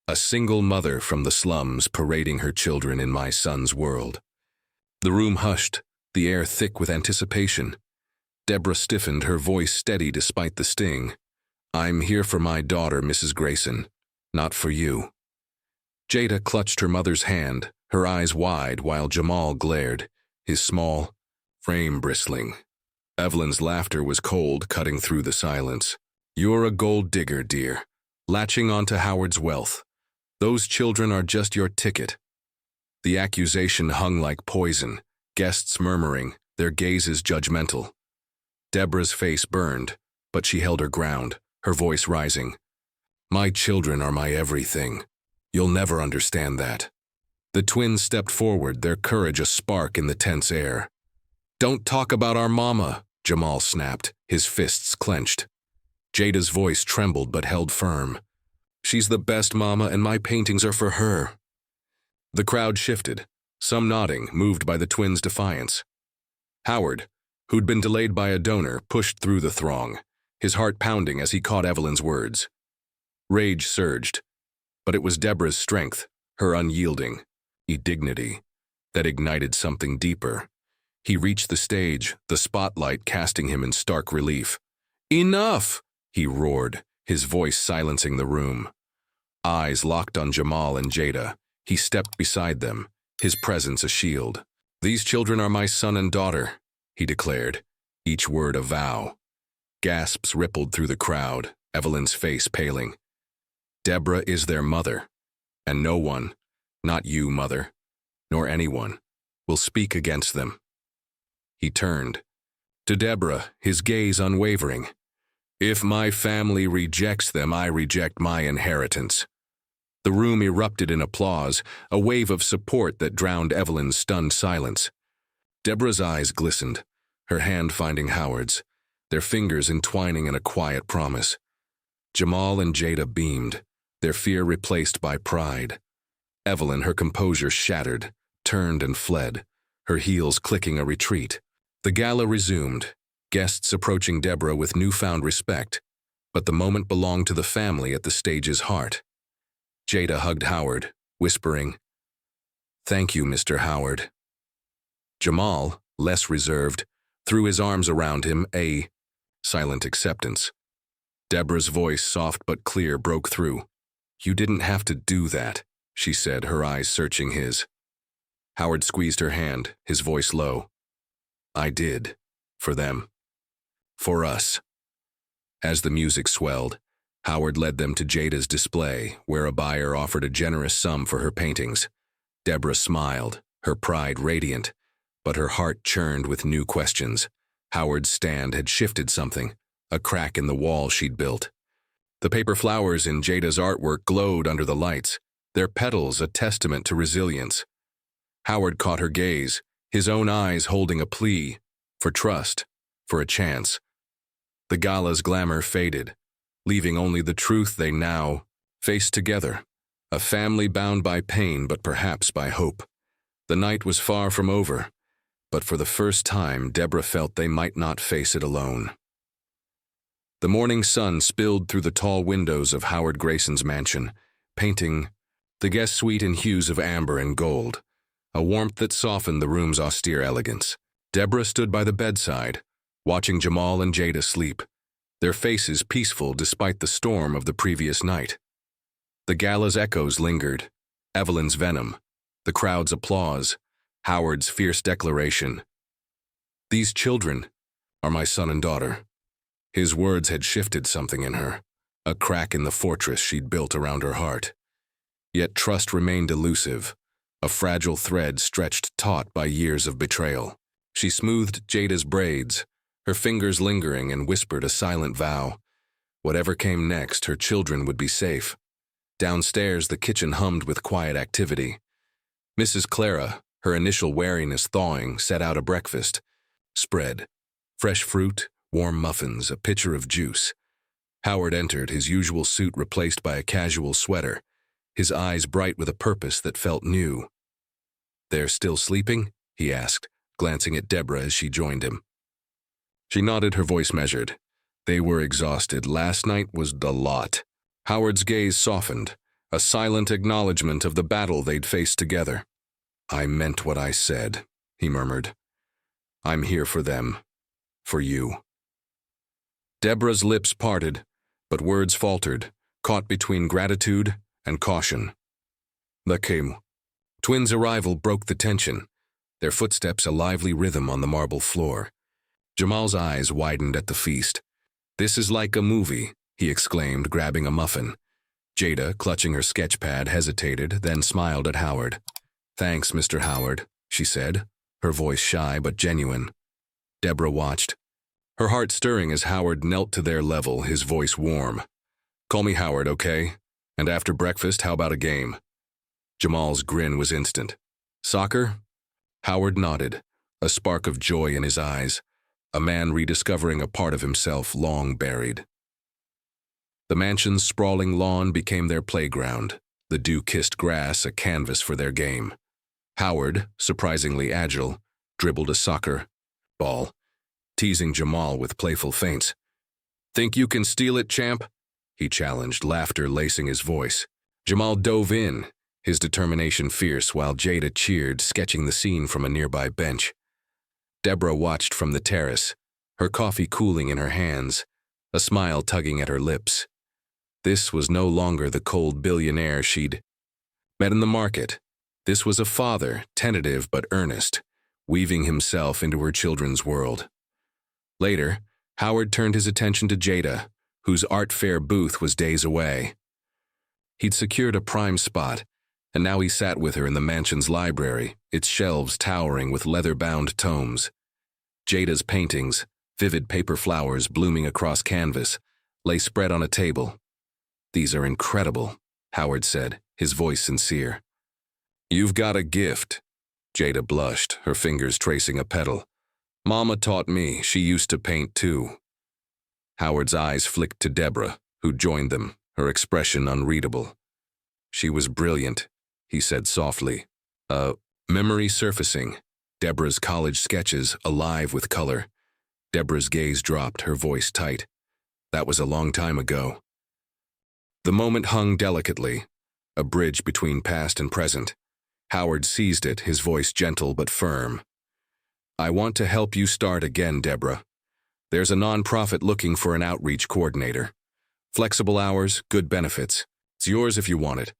"A single mother from the slums parading her children in my son's world." The room hushed, the air thick with anticipation. Deborah stiffened, her voice steady despite the sting. "I'm here for my daughter, Mrs. Grayson, not for you." Jada clutched her mother's hand, her eyes wide while Jamal glared, his small frame bristling. Evelyn's laughter was cold, cutting through the silence. You're a gold digger, dear, latching onto Howard's wealth. Those children are just your ticket. The accusation hung like poison, guests murmuring, their gazes judgmental. Deborah's face burned, but she held her ground, her voice rising. My children are my everything. You'll never understand that. The twins stepped forward, their courage a spark in the tense air. Don't talk about our mama, Jamal snapped, his fists clenched. Jada's voice trembled but held firm. She's the best mama and my paintings are for her. The crowd shifted, some nodding, moved by the twins' defiance. Howard, who'd been delayed by a donor, pushed through the throng, his heart pounding as he caught Evelyn's words. Rage surged, but it was Deborah's strength, her unyielding dignity, that ignited something deeper. He reached the stage, the spotlight casting him in stark relief. Enough! He roared, his voice silencing the room. Eyes locked on Jamal and Jada, he stepped beside them, his presence a shield. These children are my son and daughter, he declared, each word a vow. Gasps rippled through the crowd, Evelyn's face paling. Deborah is their mother, and no one, not you, mother, nor anyone, will speak against them. He turned. To Deborah, his gaze unwavering. If my family rejects them, I reject my inheritance. The room erupted in applause, a wave of support that drowned Evelyn's stunned silence. Deborah's eyes glistened, her hand finding Howard's, their fingers entwining in a quiet promise. Jamal and Jada beamed, their fear replaced by pride. Evelyn, her composure shattered, turned and fled, her heels clicking a retreat. The gala resumed, guests approaching Deborah with newfound respect, but the moment belonged to the family at the stage's heart. Jada hugged Howard, whispering, "Thank you, Mr. Howard." Jamal, less reserved, threw his arms around him, a silent acceptance. Deborah's voice, soft but clear, broke through. "You didn't have to do that," she said, her eyes searching his. Howard squeezed her hand, his voice low. "I did. For them. For us." As the music swelled, Howard led them to Jada's display, where a buyer offered a generous sum for her paintings. Deborah smiled, her pride radiant, but her heart churned with new questions. Howard's stand had shifted something, a crack in the wall she'd built. The paper flowers in Jada's artwork glowed under the lights, their petals a testament to resilience. Howard caught her gaze, his own eyes holding a plea, for trust, for a chance. The gala's glamour faded, leaving only the truth they now faced together, a family bound by pain but perhaps by hope. The night was far from over, but for the first time Deborah felt they might not face it alone. The morning sun spilled through the tall windows of Howard Grayson's mansion, painting the guest suite in hues of amber and gold, a warmth that softened the room's austere elegance. Deborah stood by the bedside, watching Jamal and Jada sleep, their faces peaceful despite the storm of the previous night. The gala's echoes lingered, Evelyn's venom, the crowd's applause, Howard's fierce declaration. "These children are my son and daughter." His words had shifted something in her, a crack in the fortress she'd built around her heart. Yet trust remained elusive, a fragile thread stretched taut by years of betrayal. She smoothed Jada's braids, her fingers lingering, and whispered a silent vow. Whatever came next, her children would be safe. Downstairs, the kitchen hummed with quiet activity. Mrs. Clara, her initial wariness thawing, set out a breakfast. Spread. Fresh fruit, warm muffins, a pitcher of juice. Howard entered, his usual suit replaced by a casual sweater, his eyes bright with a purpose that felt new. "They're still sleeping?" he asked, glancing at Deborah as she joined him. She nodded, her voice measured. They were exhausted. Last night was the lot. Howard's gaze softened, a silent acknowledgement of the battle they'd faced together. "I meant what I said," he murmured. "I'm here for them. For you." Deborah's lips parted, but words faltered, caught between gratitude and caution. The twins' arrival broke the tension, their footsteps a lively rhythm on the marble floor. Jamal's eyes widened at the feast. "This is like a movie," he exclaimed, grabbing a muffin. Jada, clutching her sketch pad, hesitated, then smiled at Howard. "Thanks, Mr. Howard," she said, her voice shy but genuine. Deborah watched, her heart stirring as Howard knelt to their level, his voice warm. "Call me Howard, okay? And after breakfast, how about a game?" Jamal's grin was instant. "Soccer?" Howard nodded, a spark of joy in his eyes, a man rediscovering a part of himself long buried. The mansion's sprawling lawn became their playground, the dew-kissed grass a canvas for their game. Howard, surprisingly agile, dribbled a soccer ball, teasing Jamal with playful feints. "Think you can steal it, champ?" he challenged, laughter lacing his voice. Jamal dove in, his determination fierce, while Jada cheered, sketching the scene from a nearby bench. Deborah watched from the terrace, her coffee cooling in her hands, a smile tugging at her lips. This was no longer the cold billionaire she'd met in the market. This was a father, tentative but earnest, weaving himself into her children's world. Later, Howard turned his attention to Jada, whose art fair booth was days away. He'd secured a prime spot, and now he sat with her in the mansion's library, its shelves towering with leather-bound tomes. Jada's paintings, vivid paper flowers blooming across canvas, lay spread on a table. "These are incredible," Howard said, his voice sincere. "You've got a gift." Jada blushed, her fingers tracing a petal. "Mama taught me. She used to paint too." Howard's eyes flicked to Deborah, who joined them, her expression unreadable. "She was brilliant," he said softly. Memory surfacing, Deborah's college sketches alive with color. Deborah's gaze dropped, her voice tight. "That was a long time ago." The moment hung delicately, a bridge between past and present. Howard seized it, his voice gentle but firm. "I want to help you start again, Deborah. There's a nonprofit looking for an outreach coordinator. Flexible hours, good benefits. It's yours if you want it."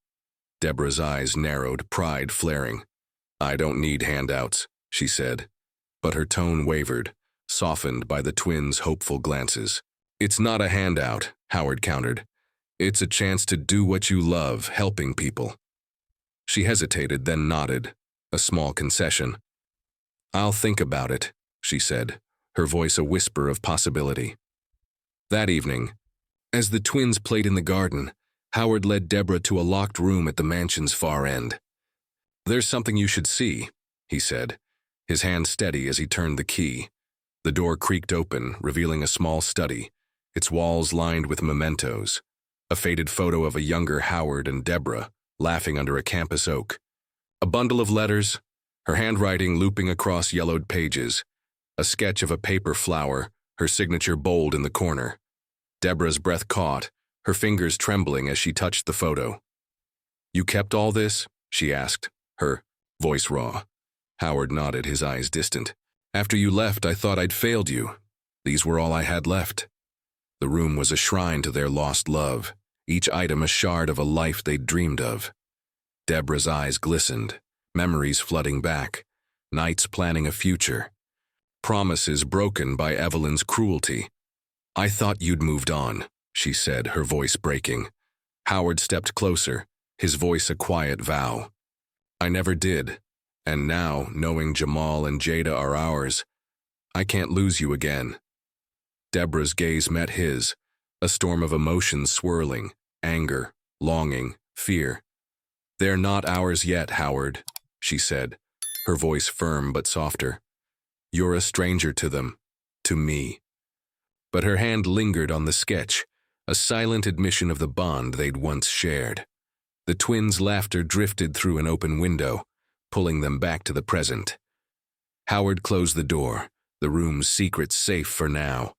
Deborah's eyes narrowed, pride flaring. "I don't need handouts," she said, but her tone wavered, softened by the twins' hopeful glances. "It's not a handout," Howard countered. "It's a chance to do what you love, helping people." She hesitated, then nodded, a small concession. "I'll think about it," she said, her voice a whisper of possibility. That evening, as the twins played in the garden, Howard led Deborah to a locked room at the mansion's far end. "There's something you should see," he said, his hand steady as he turned the key. The door creaked open, revealing a small study, its walls lined with mementos. A faded photo of a younger Howard and Deborah, laughing under a campus oak. A bundle of letters, her handwriting looping across yellowed pages. A sketch of a paper flower, her signature bold in the corner. Deborah's breath caught, her fingers trembling as she touched the photo. "You kept all this?" she asked, her voice raw. Howard nodded, his eyes distant. "After you left, I thought I'd failed you. These were all I had left." The room was a shrine to their lost love, each item a shard of a life they'd dreamed of. Deborah's eyes glistened, memories flooding back, nights planning a future. Promises broken by Evelyn's cruelty. "I thought you'd moved on," she said, her voice breaking. Howard stepped closer, his voice a quiet vow. "I never did, and now, knowing Jamal and Jada are ours, I can't lose you again." Deborah's gaze met his, a storm of emotions swirling, anger, longing, fear. "They're not ours yet, Howard," she said, her voice firm but softer. "You're a stranger to them, to me." But her hand lingered on the sketch, a silent admission of the bond they'd once shared. The twins' laughter drifted through an open window, pulling them back to the present. Howard closed the door, the room's secret safe for now.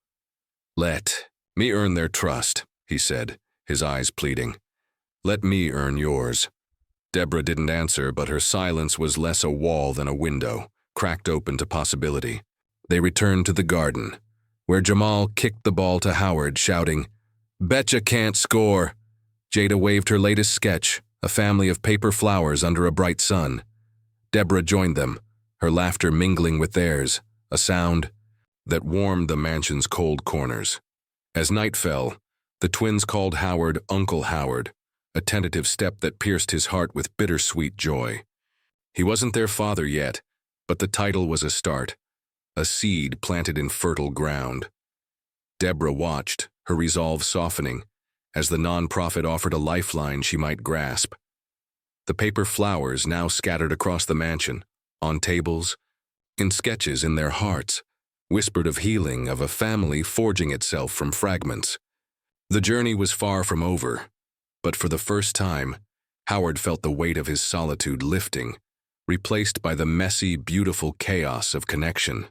"Let me earn their trust," he said, his eyes pleading. "Let me earn yours." Deborah didn't answer, but her silence was less a wall than a window, cracked open to possibility. They returned to the garden, where Jamal kicked the ball to Howard, shouting, "Betcha can't score." Jada waved her latest sketch, a family of paper flowers under a bright sun. Deborah joined them, her laughter mingling with theirs, a sound that warmed the mansion's cold corners. As night fell, the twins called Howard Uncle Howard, a tentative step that pierced his heart with bittersweet joy. He wasn't their father yet, but the title was a start, a seed planted in fertile ground. Deborah watched, her resolve softening, as the nonprofit offered a lifeline she might grasp. The paper flowers now scattered across the mansion, on tables, in sketches in their hearts, whispered of healing, of a family forging itself from fragments. The journey was far from over, but for the first time, Howard felt the weight of his solitude lifting, replaced by the messy, beautiful chaos of connection.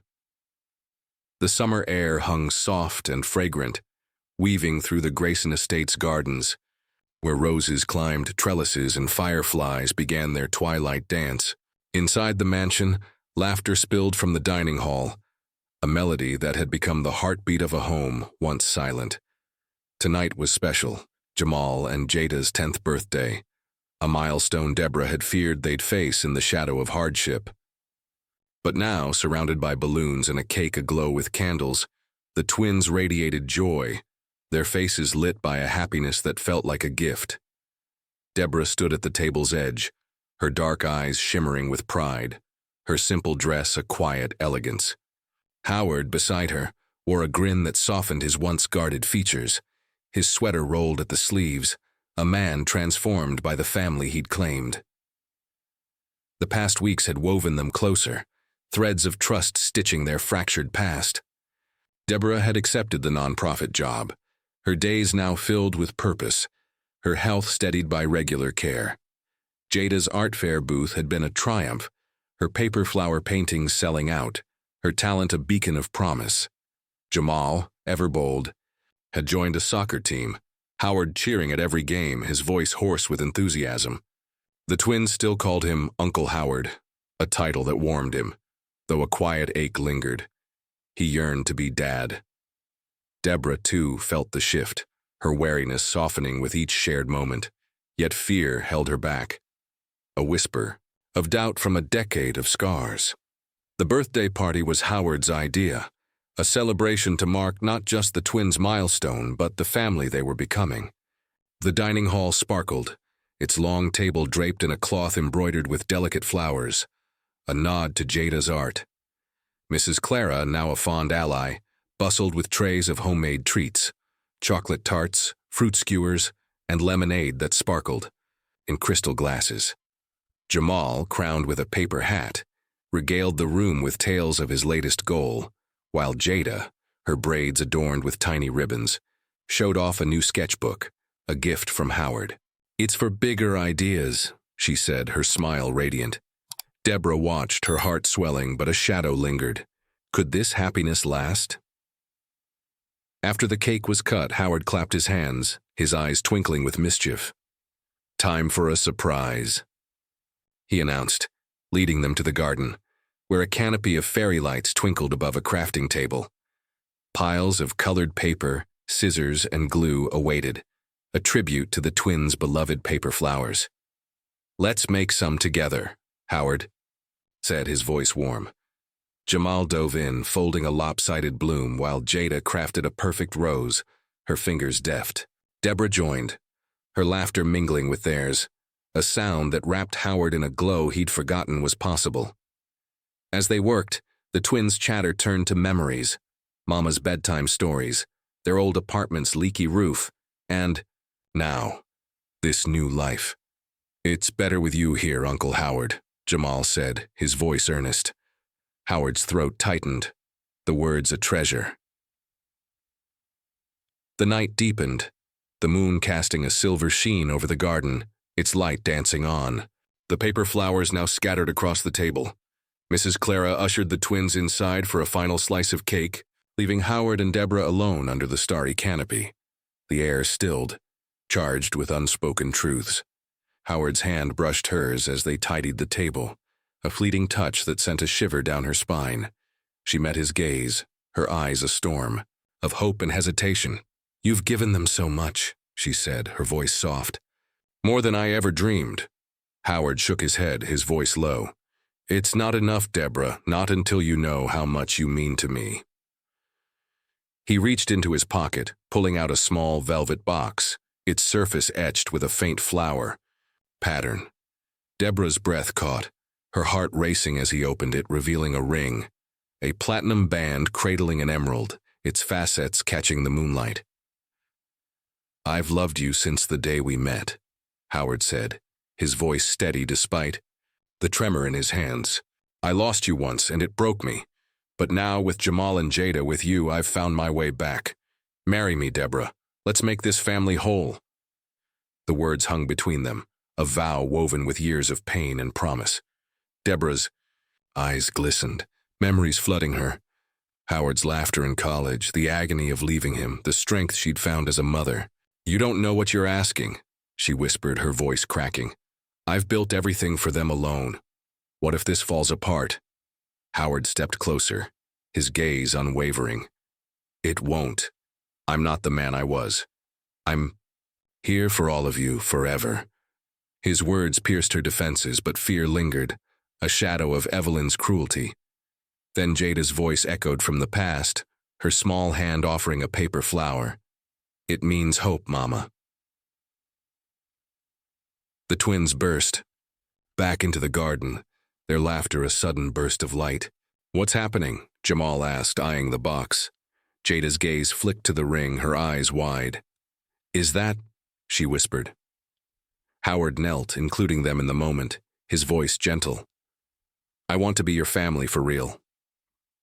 The summer air hung soft and fragrant, weaving through the Grayson Estates gardens, where roses climbed trellises and fireflies began their twilight dance. Inside the mansion, laughter spilled from the dining hall, a melody that had become the heartbeat of a home once silent. Tonight was special, Jamal and Jada's 10th birthday, a milestone Deborah had feared they'd face in the shadow of hardship. But now, surrounded by balloons and a cake aglow with candles, the twins radiated joy, their faces lit by a happiness that felt like a gift. Deborah stood at the table's edge, her dark eyes shimmering with pride, her simple dress a quiet elegance. Howard, beside her, wore a grin that softened his once guarded features. His sweater rolled at the sleeves, a man transformed by the family he'd claimed. The past weeks had woven them closer, threads of trust stitching their fractured past. Deborah had accepted the nonprofit job, her days now filled with purpose, her health steadied by regular care. Jada's art fair booth had been a triumph, her paper flower paintings selling out, her talent a beacon of promise. Jamal, ever bold, had joined a soccer team, Howard cheering at every game, his voice hoarse with enthusiasm. The twins still called him Uncle Howard, a title that warmed him, though a quiet ache lingered. He yearned to be Dad. Deborah, too, felt the shift, her wariness softening with each shared moment, yet fear held her back. A whisper of doubt from a decade of scars. The birthday party was Howard's idea, a celebration to mark not just the twins' milestone, but the family they were becoming. The dining hall sparkled, its long table draped in a cloth embroidered with delicate flowers, a nod to Jada's art. Mrs. Clara, now a fond ally, bustled with trays of homemade treats, chocolate tarts, fruit skewers, and lemonade that sparkled in crystal glasses. Jamal, crowned with a paper hat, regaled the room with tales of his latest goal, while Jada, her braids adorned with tiny ribbons, showed off a new sketchbook, a gift from Howard. "It's for bigger ideas," she said, her smile radiant. Deborah watched, her heart swelling, but a shadow lingered. Could this happiness last? After the cake was cut, Howard clapped his hands, his eyes twinkling with mischief. "Time for a surprise," he announced, leading them to the garden, where a canopy of fairy lights twinkled above a crafting table. Piles of colored paper, scissors, and glue awaited, a tribute to the twins' beloved paper flowers. "Let's make some together," Howard said, his voice warm. Jamal dove in, folding a lopsided bloom, while Jada crafted a perfect rose, her fingers deft. Deborah joined, her laughter mingling with theirs, a sound that wrapped Howard in a glow he'd forgotten was possible. As they worked, the twins' chatter turned to memories, Mama's bedtime stories, their old apartment's leaky roof, and, now, this new life. "It's better with you here, Uncle Howard," Jamal said, his voice earnest. Howard's throat tightened, the words a treasure. The night deepened, the moon casting a silver sheen over the garden, its light dancing on. The paper flowers now scattered across the table. Mrs. Clara ushered the twins inside for a final slice of cake, leaving Howard and Deborah alone under the starry canopy. The air stilled, charged with unspoken truths. Howard's hand brushed hers as they tidied the table, a fleeting touch that sent a shiver down her spine. She met his gaze, her eyes a storm, of hope and hesitation. "You've given them so much," she said, her voice soft. "More than I ever dreamed." Howard shook his head, his voice low. "It's not enough, Deborah, not until you know how much you mean to me." He reached into his pocket, pulling out a small velvet box, its surface etched with a faint flower pattern. Deborah's breath caught, her heart racing as he opened it, revealing a ring, a platinum band cradling an emerald, its facets catching the moonlight. "I've loved you since the day we met," Howard said, his voice steady despite the tremor in his hands. "I lost you once and it broke me, but now with Jamal and Jada, with you, I've found my way back. Marry me, Deborah. Let's make this family whole." The words hung between them, a vow woven with years of pain and promise. Deborah's eyes glistened, memories flooding her. Howard's laughter in college, the agony of leaving him, the strength she'd found as a mother. "You don't know what you're asking," she whispered, her voice cracking. "I've built everything for them alone. What if this falls apart?" Howard stepped closer, his gaze unwavering. "It won't. I'm not the man I was. I'm here for all of you forever." His words pierced her defenses, but fear lingered, a shadow of Evelyn's cruelty. Then Jada's voice echoed from the past, her small hand offering a paper flower. "It means hope, Mama." The twins burst back into the garden, their laughter a sudden burst of light. "What's happening?" Jamal asked, eyeing the box. Jada's gaze flicked to the ring, her eyes wide. "Is that?" she whispered. Howard knelt, including them in the moment, his voice gentle. "I want to be your family for real."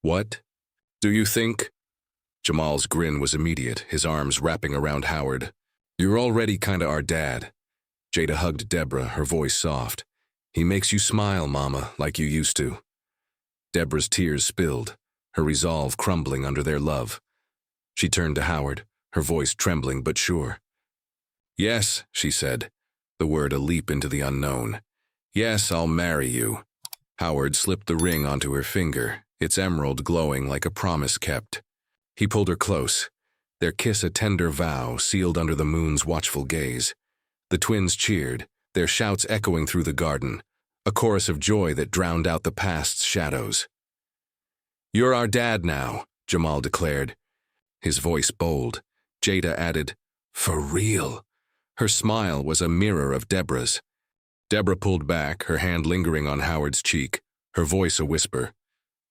"What? Do you think?" Jamal's grin was immediate, his arms wrapping around Howard. "You're already kinda our dad." Jada hugged Deborah, her voice soft. "He makes you smile, Mama, like you used to." Deborah's tears spilled, her resolve crumbling under their love. She turned to Howard, her voice trembling but sure. "Yes," she said, the word a leap into the unknown. "Yes, I'll marry you." Howard slipped the ring onto her finger, its emerald glowing like a promise kept. He pulled her close, their kiss a tender vow sealed under the moon's watchful gaze. The twins cheered, their shouts echoing through the garden, a chorus of joy that drowned out the past's shadows. "You're our dad now," Jamal declared, his voice bold. Jada added, "For real." Her smile was a mirror of Deborah's. Deborah pulled back, her hand lingering on Howard's cheek, her voice a whisper.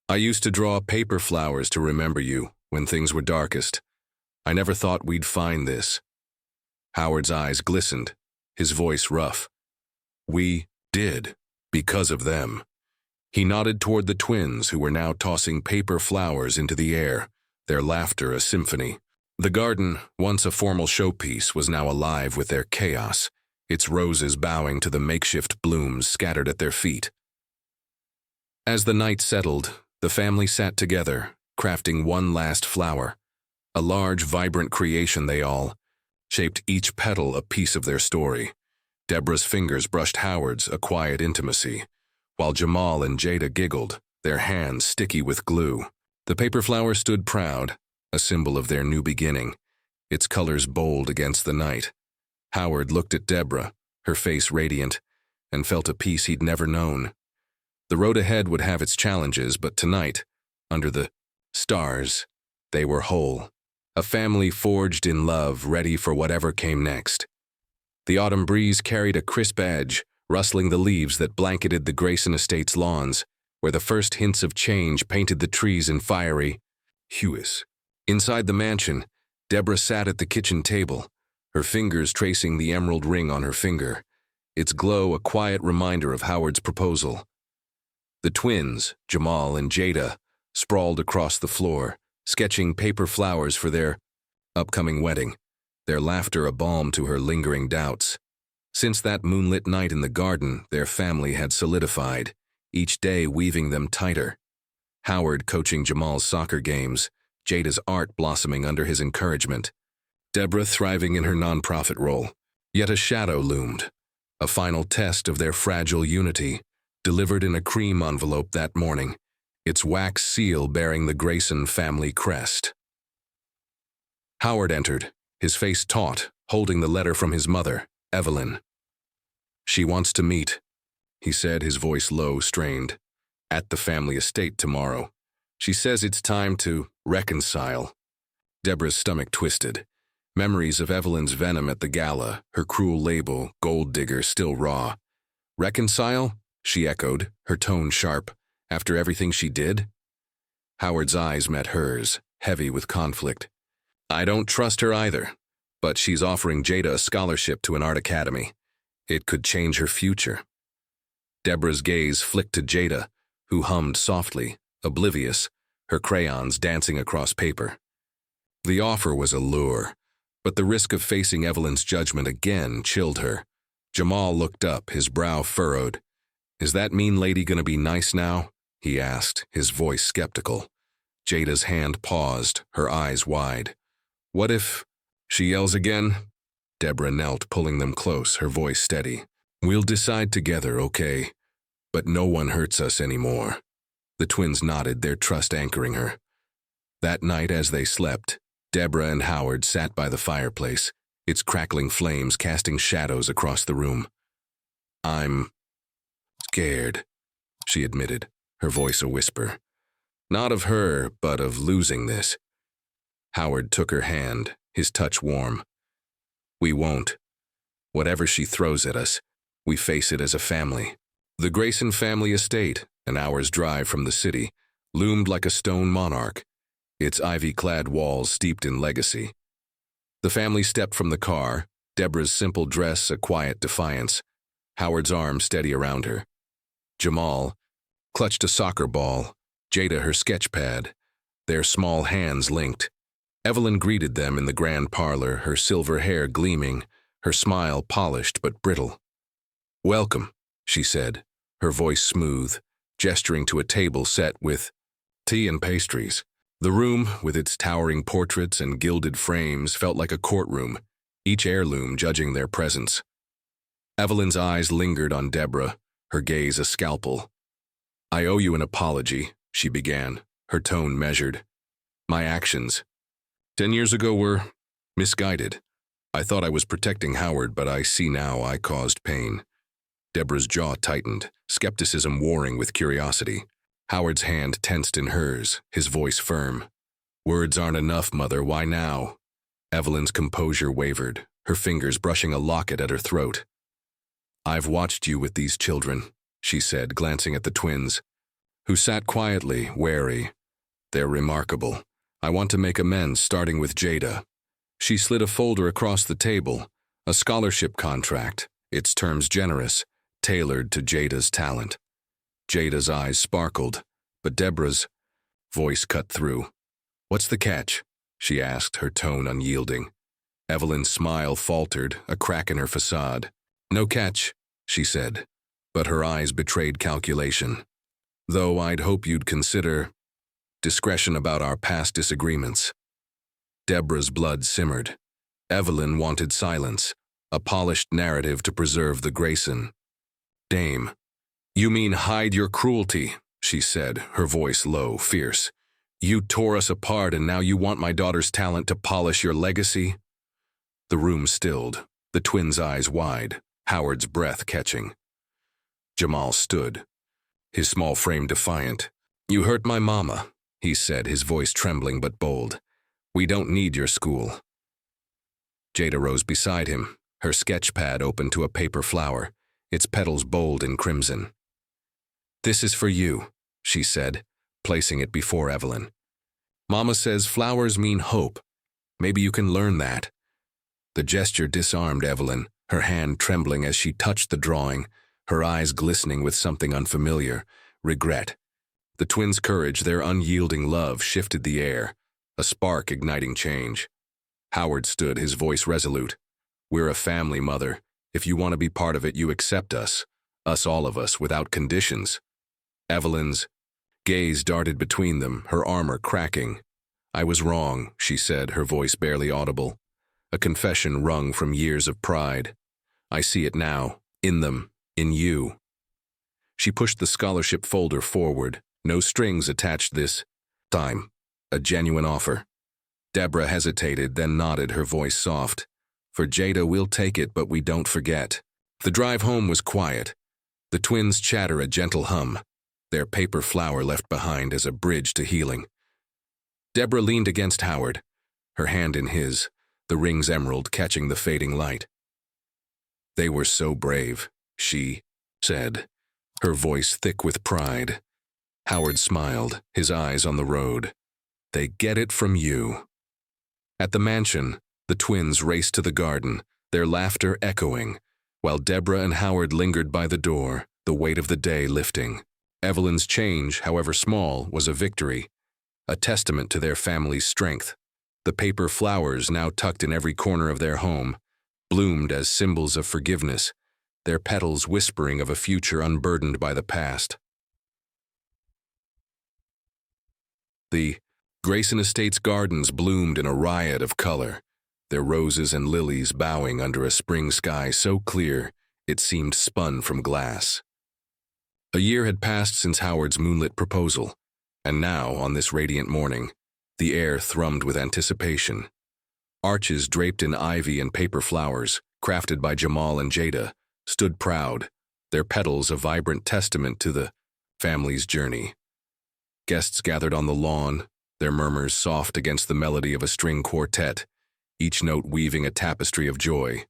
"I used to draw paper flowers to remember you when things were darkest. I never thought we'd find this." Howard's eyes glistened, his voice rough. "We did, because of them." He nodded toward the twins, who were now tossing paper flowers into the air, their laughter a symphony. The garden, once a formal showpiece, was now alive with their chaos, its roses bowing to the makeshift blooms scattered at their feet. As the night settled, the family sat together, crafting one last flower, a large, vibrant creation they all, shaped each petal a piece of their story. Deborah's fingers brushed Howard's, a quiet intimacy, while Jamal and Jada giggled, their hands sticky with glue. The paper flower stood proud, a symbol of their new beginning, its colors bold against the night. Howard looked at Deborah, her face radiant, and felt a peace he'd never known. The road ahead would have its challenges, but tonight, under the stars, they were whole. A family forged in love, ready for whatever came next. The autumn breeze carried a crisp edge, rustling the leaves that blanketed the Grayson Estates lawns, where the first hints of change painted the trees in fiery hues. Inside the mansion, Deborah sat at the kitchen table, her fingers tracing the emerald ring on her finger, its glow a quiet reminder of Howard's proposal. The twins, Jamal and Jada, sprawled across the floor, sketching paper flowers for their upcoming wedding, their laughter a balm to her lingering doubts. Since that moonlit night in the garden, their family had solidified, each day weaving them tighter. Howard coaching Jamal's soccer games, Jada's art blossoming under his encouragement, Deborah thriving in her nonprofit role. Yet a shadow loomed, a final test of their fragile unity, delivered in a cream envelope that morning, its wax seal bearing the Grayson family crest. Howard entered, his face taut, holding the letter from his mother, Evelyn. "She wants to meet," he said, his voice low, strained, "at the family estate tomorrow. She says it's time to reconcile." Deborah's stomach twisted. Memories of Evelyn's venom at the gala, her cruel label, gold digger, still raw. Reconcile? She echoed, her tone sharp. After everything she did? Howard's eyes met hers, heavy with conflict. I don't trust her either, but she's offering Jada a scholarship to an art academy. It could change her future. Deborah's gaze flicked to Jada, who hummed softly, oblivious, her crayons dancing across paper. The offer was a lure, but the risk of facing Evelyn's judgment again chilled her. Jamal looked up, his brow furrowed. Is that mean lady gonna be nice now? He asked, his voice skeptical. Jada's hand paused, her eyes wide. What if she yells again? Deborah knelt, pulling them close, her voice steady. We'll decide together, okay? But no one hurts us anymore. The twins nodded, their trust anchoring her. That night as they slept, Deborah and Howard sat by the fireplace, its crackling flames casting shadows across the room. I'm scared, she admitted, her voice a whisper. Not of her, but of losing this. Howard took her hand, his touch warm. We won't. Whatever she throws at us, we face it as a family. The Grayson family estate, an hour's drive from the city, loomed like a stone monarch, its ivy-clad walls steeped in legacy. The family stepped from the car, Deborah's simple dress a quiet defiance, Howard's arm steady around her. Jamal clutched a soccer ball, Jada her sketch pad, their small hands linked. Evelyn greeted them in the grand parlor, her silver hair gleaming, her smile polished but brittle. Welcome, she said, her voice smooth, gesturing to a table set with tea and pastries. The room, with its towering portraits and gilded frames, felt like a courtroom, each heirloom judging their presence. Evelyn's eyes lingered on Deborah, her gaze a scalpel. I owe you an apology, she began, her tone measured. My actions 10 years ago were misguided. I thought I was protecting Howard, but I see now I caused pain. Deborah's jaw tightened, skepticism warring with curiosity. Howard's hand tensed in hers, his voice firm. Words aren't enough, Mother, why now? Evelyn's composure wavered, her fingers brushing a locket at her throat. I've watched you with these children, she said, glancing at the twins, who sat quietly, wary. They're remarkable. I want to make amends, starting with Jada. She slid a folder across the table, a scholarship contract, its terms generous, tailored to Jada's talent. Jada's eyes sparkled, but Deborah's voice cut through. What's the catch? She asked, her tone unyielding. Evelyn's smile faltered, a crack in her facade. No catch, she said, but her eyes betrayed calculation. Though I'd hope you'd consider discretion about our past disagreements. Deborah's blood simmered. Evelyn wanted silence, a polished narrative to preserve the Grayson. Dame. You mean hide your cruelty, she said, her voice low, fierce. You tore us apart and now you want my daughter's talent to polish your legacy? The room stilled, the twins' eyes wide, Howard's breath catching. Jamal stood, his small frame defiant. You hurt my mama, he said, his voice trembling but bold. We don't need your school. Jada rose beside him, her sketch pad open to a paper flower, its petals bold in crimson. This is for you, she said, placing it before Evelyn. Mama says flowers mean hope. Maybe you can learn that. The gesture disarmed Evelyn, her hand trembling as she touched the drawing, her eyes glistening with something unfamiliar, regret. The twins' courage, their unyielding love, shifted the air, a spark igniting change. Howard stood, his voice resolute. We're a family, Mother. If you want to be part of it, you accept us all of us, without conditions. Evelyn's gaze darted between them, her armor cracking. I was wrong, she said, her voice barely audible. A confession wrung from years of pride. I see it now, in them, in you. She pushed the scholarship folder forward, no strings attached this time, a genuine offer. Deborah hesitated, then nodded, her voice soft. For Jada, we'll take it, but we don't forget. The drive home was quiet. The twins chatter a gentle hum, their paper flower left behind as a bridge to healing. Deborah leaned against Howard, her hand in his, the ring's emerald catching the fading light. "They were so brave," she said, her voice thick with pride. Howard smiled, his eyes on the road. "They get it from you." At the mansion, the twins raced to the garden, their laughter echoing, while Deborah and Howard lingered by the door, the weight of the day lifting. Evelyn's change, however small, was a victory, a testament to their family's strength. The paper flowers, now tucked in every corner of their home, bloomed as symbols of forgiveness, their petals whispering of a future unburdened by the past. The Grayson Estates gardens bloomed in a riot of color, their roses and lilies bowing under a spring sky so clear it seemed spun from glass. A year had passed since Howard's moonlit proposal, and now, on this radiant morning, the air thrummed with anticipation. Arches draped in ivy and paper flowers, crafted by Jamal and Jada, stood proud, their petals a vibrant testament to the family's journey. Guests gathered on the lawn, their murmurs soft against the melody of a string quartet, each note weaving a tapestry of joy.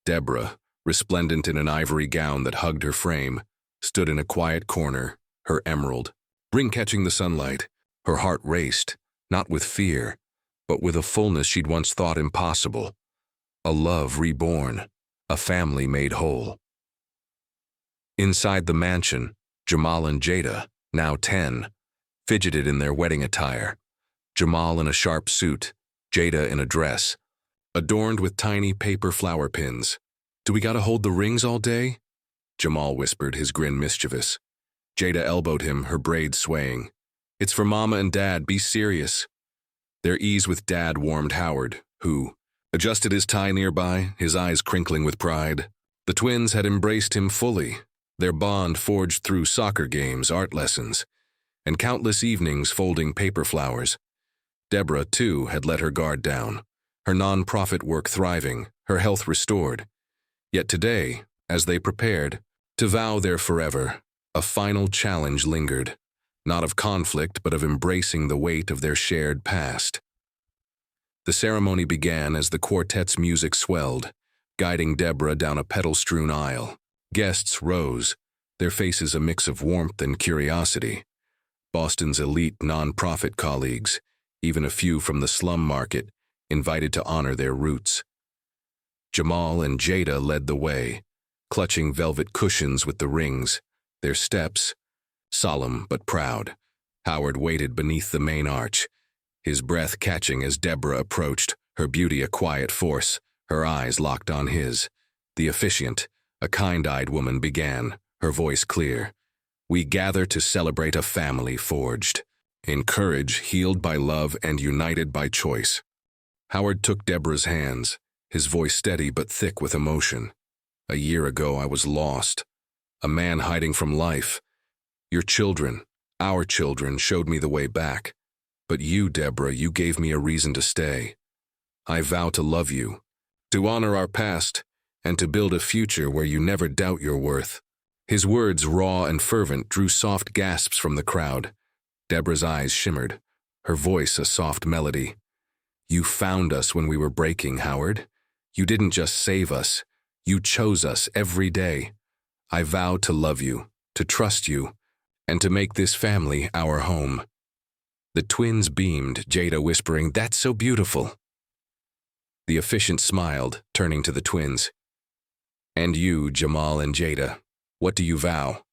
Deborah, resplendent in an ivory gown that hugged her frame, stood in a quiet corner, her emerald ring catching the sunlight. Her heart raced, not with fear, but with a fullness she'd once thought impossible. A love reborn, a family made whole. Inside the mansion, Jamal and Jada, now 10, fidgeted in their wedding attire. Jamal in a sharp suit, Jada in a dress, adorned with tiny paper flower pins. "Do we gotta hold the rings all day?" Jamal whispered, his grin mischievous. Jada elbowed him, her braids swaying. "It's for Mama and Dad, be serious." Their ease with Dad warmed Howard, who adjusted his tie nearby, his eyes crinkling with pride. The twins had embraced him fully, their bond forged through soccer games, art lessons, and countless evenings folding paper flowers. Deborah, too, had let her guard down, her non-profit work thriving, her health restored. Yet today, as they prepared to vow their forever, a final challenge lingered, not of conflict but of embracing the weight of their shared past. The ceremony began as the quartet's music swelled, guiding Deborah down a petal-strewn aisle. Guests rose, their faces a mix of warmth and curiosity. Boston's elite non-profit colleagues, even a few from the slum market, invited to honor their roots. Jamal and Jada led the way, clutching velvet cushions with the rings, their steps solemn but proud. Howard waited beneath the main arch, his breath catching as Deborah approached, her beauty a quiet force, her eyes locked on his. The officiant, a kind-eyed woman, began, her voice clear. "We gather to celebrate a family forged in courage, healed by love, and united by choice." Howard took Deborah's hands, his voice steady but thick with emotion. "A year ago I was lost, a man hiding from life. Your children, our children, showed me the way back. But you, Deborah, you gave me a reason to stay. I vow to love you, to honor our past, and to build a future where you never doubt your worth." His words, raw and fervent, drew soft gasps from the crowd. Deborah's eyes shimmered, her voice a soft melody. "You found us when we were breaking, Howard. You didn't just save us, you chose us every day. I vow to love you, to trust you, and to make this family our home." The twins beamed, Jada whispering, "That's so beautiful." The officiant smiled, turning to the twins. "And you, Jamal and Jada, what do you vow?"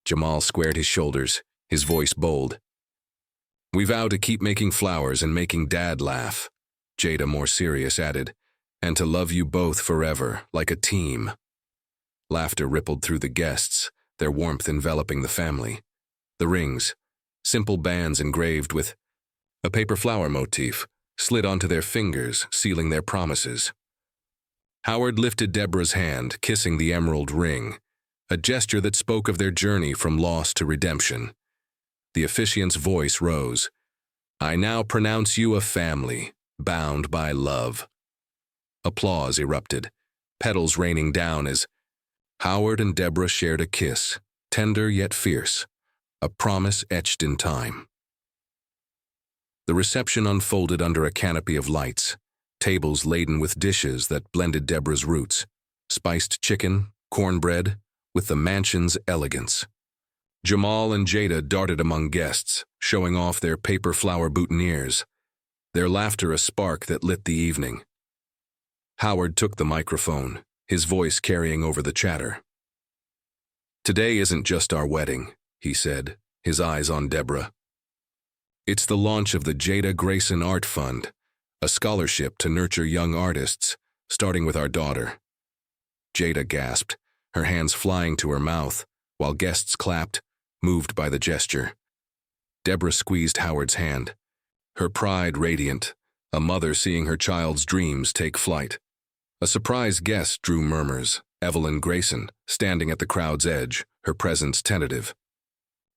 Jamal squared his shoulders, his voice bold. "We vow to keep making flowers and making Dad laugh." Jada, more serious, added, "And to love you both forever, like a team." Laughter rippled through the guests, their warmth enveloping the family. The rings, simple bands engraved with a paper flower motif, slid onto their fingers, sealing their promises. Howard lifted Deborah's hand, kissing the emerald ring, a gesture that spoke of their journey from loss to redemption. The officiant's voice rose. "I now pronounce you a family, bound by love." Applause erupted, petals raining down as Howard and Deborah shared a kiss, tender yet fierce, a promise etched in time. The reception unfolded under a canopy of lights, tables laden with dishes that blended Deborah's roots, spiced chicken, cornbread, with the mansion's elegance. Jamal and Jada darted among guests, showing off their paper flower boutonnieres, their laughter a spark that lit the evening. Howard took the microphone, his voice carrying over the chatter. "Today isn't just our wedding," he said, his eyes on Deborah. "It's the launch of the Jada Grayson Art Fund, a scholarship to nurture young artists, starting with our daughter." Jada gasped, her hands flying to her mouth, while guests clapped, moved by the gesture. Deborah squeezed Howard's hand, her pride radiant, a mother seeing her child's dreams take flight. A surprised guest drew murmurs, Evelyn Grayson, standing at the crowd's edge, her presence tentative.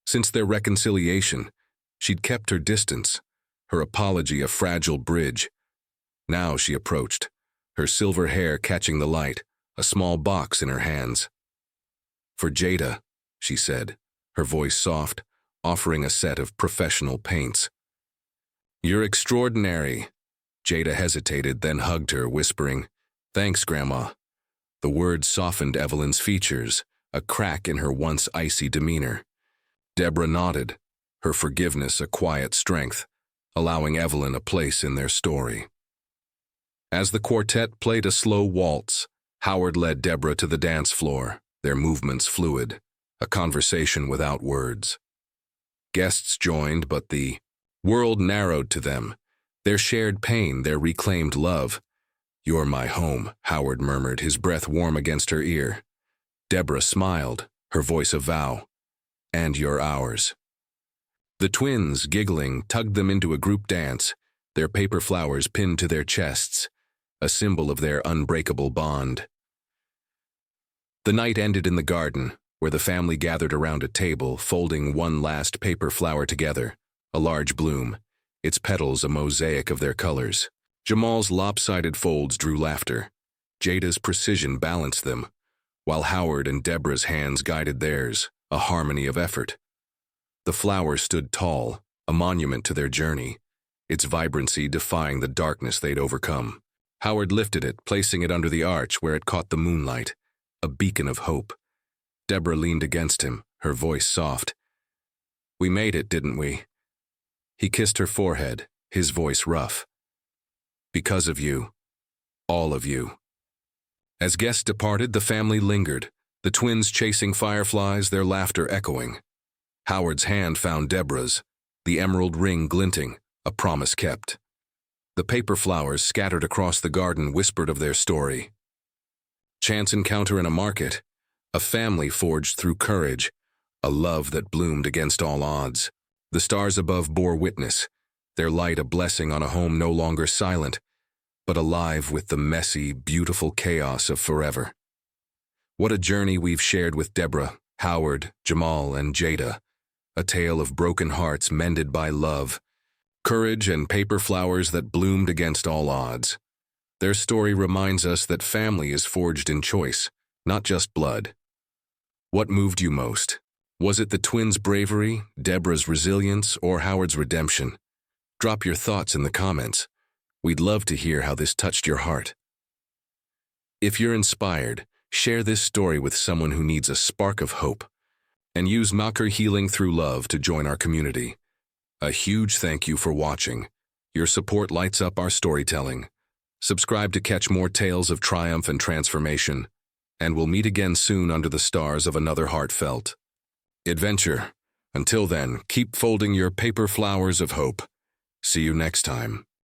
Since their reconciliation, she'd kept her distance, her apology a fragile bridge. Now she approached, her silver hair catching the light, a small box in her hands. "For Jada," she said, her voice soft, offering a set of professional paints. "You're extraordinary." Jada hesitated, then hugged her, whispering, "Thanks, Grandma." The words softened Evelyn's features, a crack in her once icy demeanor. Deborah nodded, her forgiveness a quiet strength, allowing Evelyn a place in their story. As the quartet played a slow waltz, Howard led Deborah to the dance floor, their movements fluid, a conversation without words. Guests joined, but the world narrowed to them, their shared pain, their reclaimed love. "You're my home," Howard murmured, his breath warm against her ear. Deborah smiled, her voice a vow. "And you're ours." The twins, giggling, tugged them into a group dance, their paper flowers pinned to their chests, a symbol of their unbreakable bond. The night ended in the garden, where the family gathered around a table, folding one last paper flower together, a large bloom, its petals a mosaic of their colors. Jamal's lopsided folds drew laughter. Jada's precision balanced them, while Howard and Deborah's hands guided theirs, a harmony of effort. The flower stood tall, a monument to their journey, its vibrancy defying the darkness they'd overcome. Howard lifted it, placing it under the arch where it caught the moonlight, a beacon of hope. Deborah leaned against him, her voice soft. "We made it, didn't we?" He kissed her forehead, his voice rough. "Because of you. All of you." As guests departed, the family lingered, the twins chasing fireflies, their laughter echoing. Howard's hand found Deborah's, the emerald ring glinting, a promise kept. The paper flowers scattered across the garden whispered of their story. Chance encounter in a market, a family forged through courage, a love that bloomed against all odds. The stars above bore witness, their light a blessing on a home no longer silent, but alive with the messy, beautiful chaos of forever. What a journey we've shared with Deborah, Howard, Jamal, and Jada, a tale of broken hearts mended by love, courage and paper flowers that bloomed against all odds. Their story reminds us that family is forged in choice, not just blood. What moved you most? Was it the twins' bravery, Deborah's resilience, or Howard's redemption? Drop your thoughts in the comments. We'd love to hear how this touched your heart. If you're inspired, share this story with someone who needs a spark of hope. And use Maker Healing Through Love to join our community. A huge thank you for watching. Your support lights up our storytelling. Subscribe to catch more tales of triumph and transformation. And we'll meet again soon under the stars of another heartfelt adventure. Until then, keep folding your paper flowers of hope. See you next time.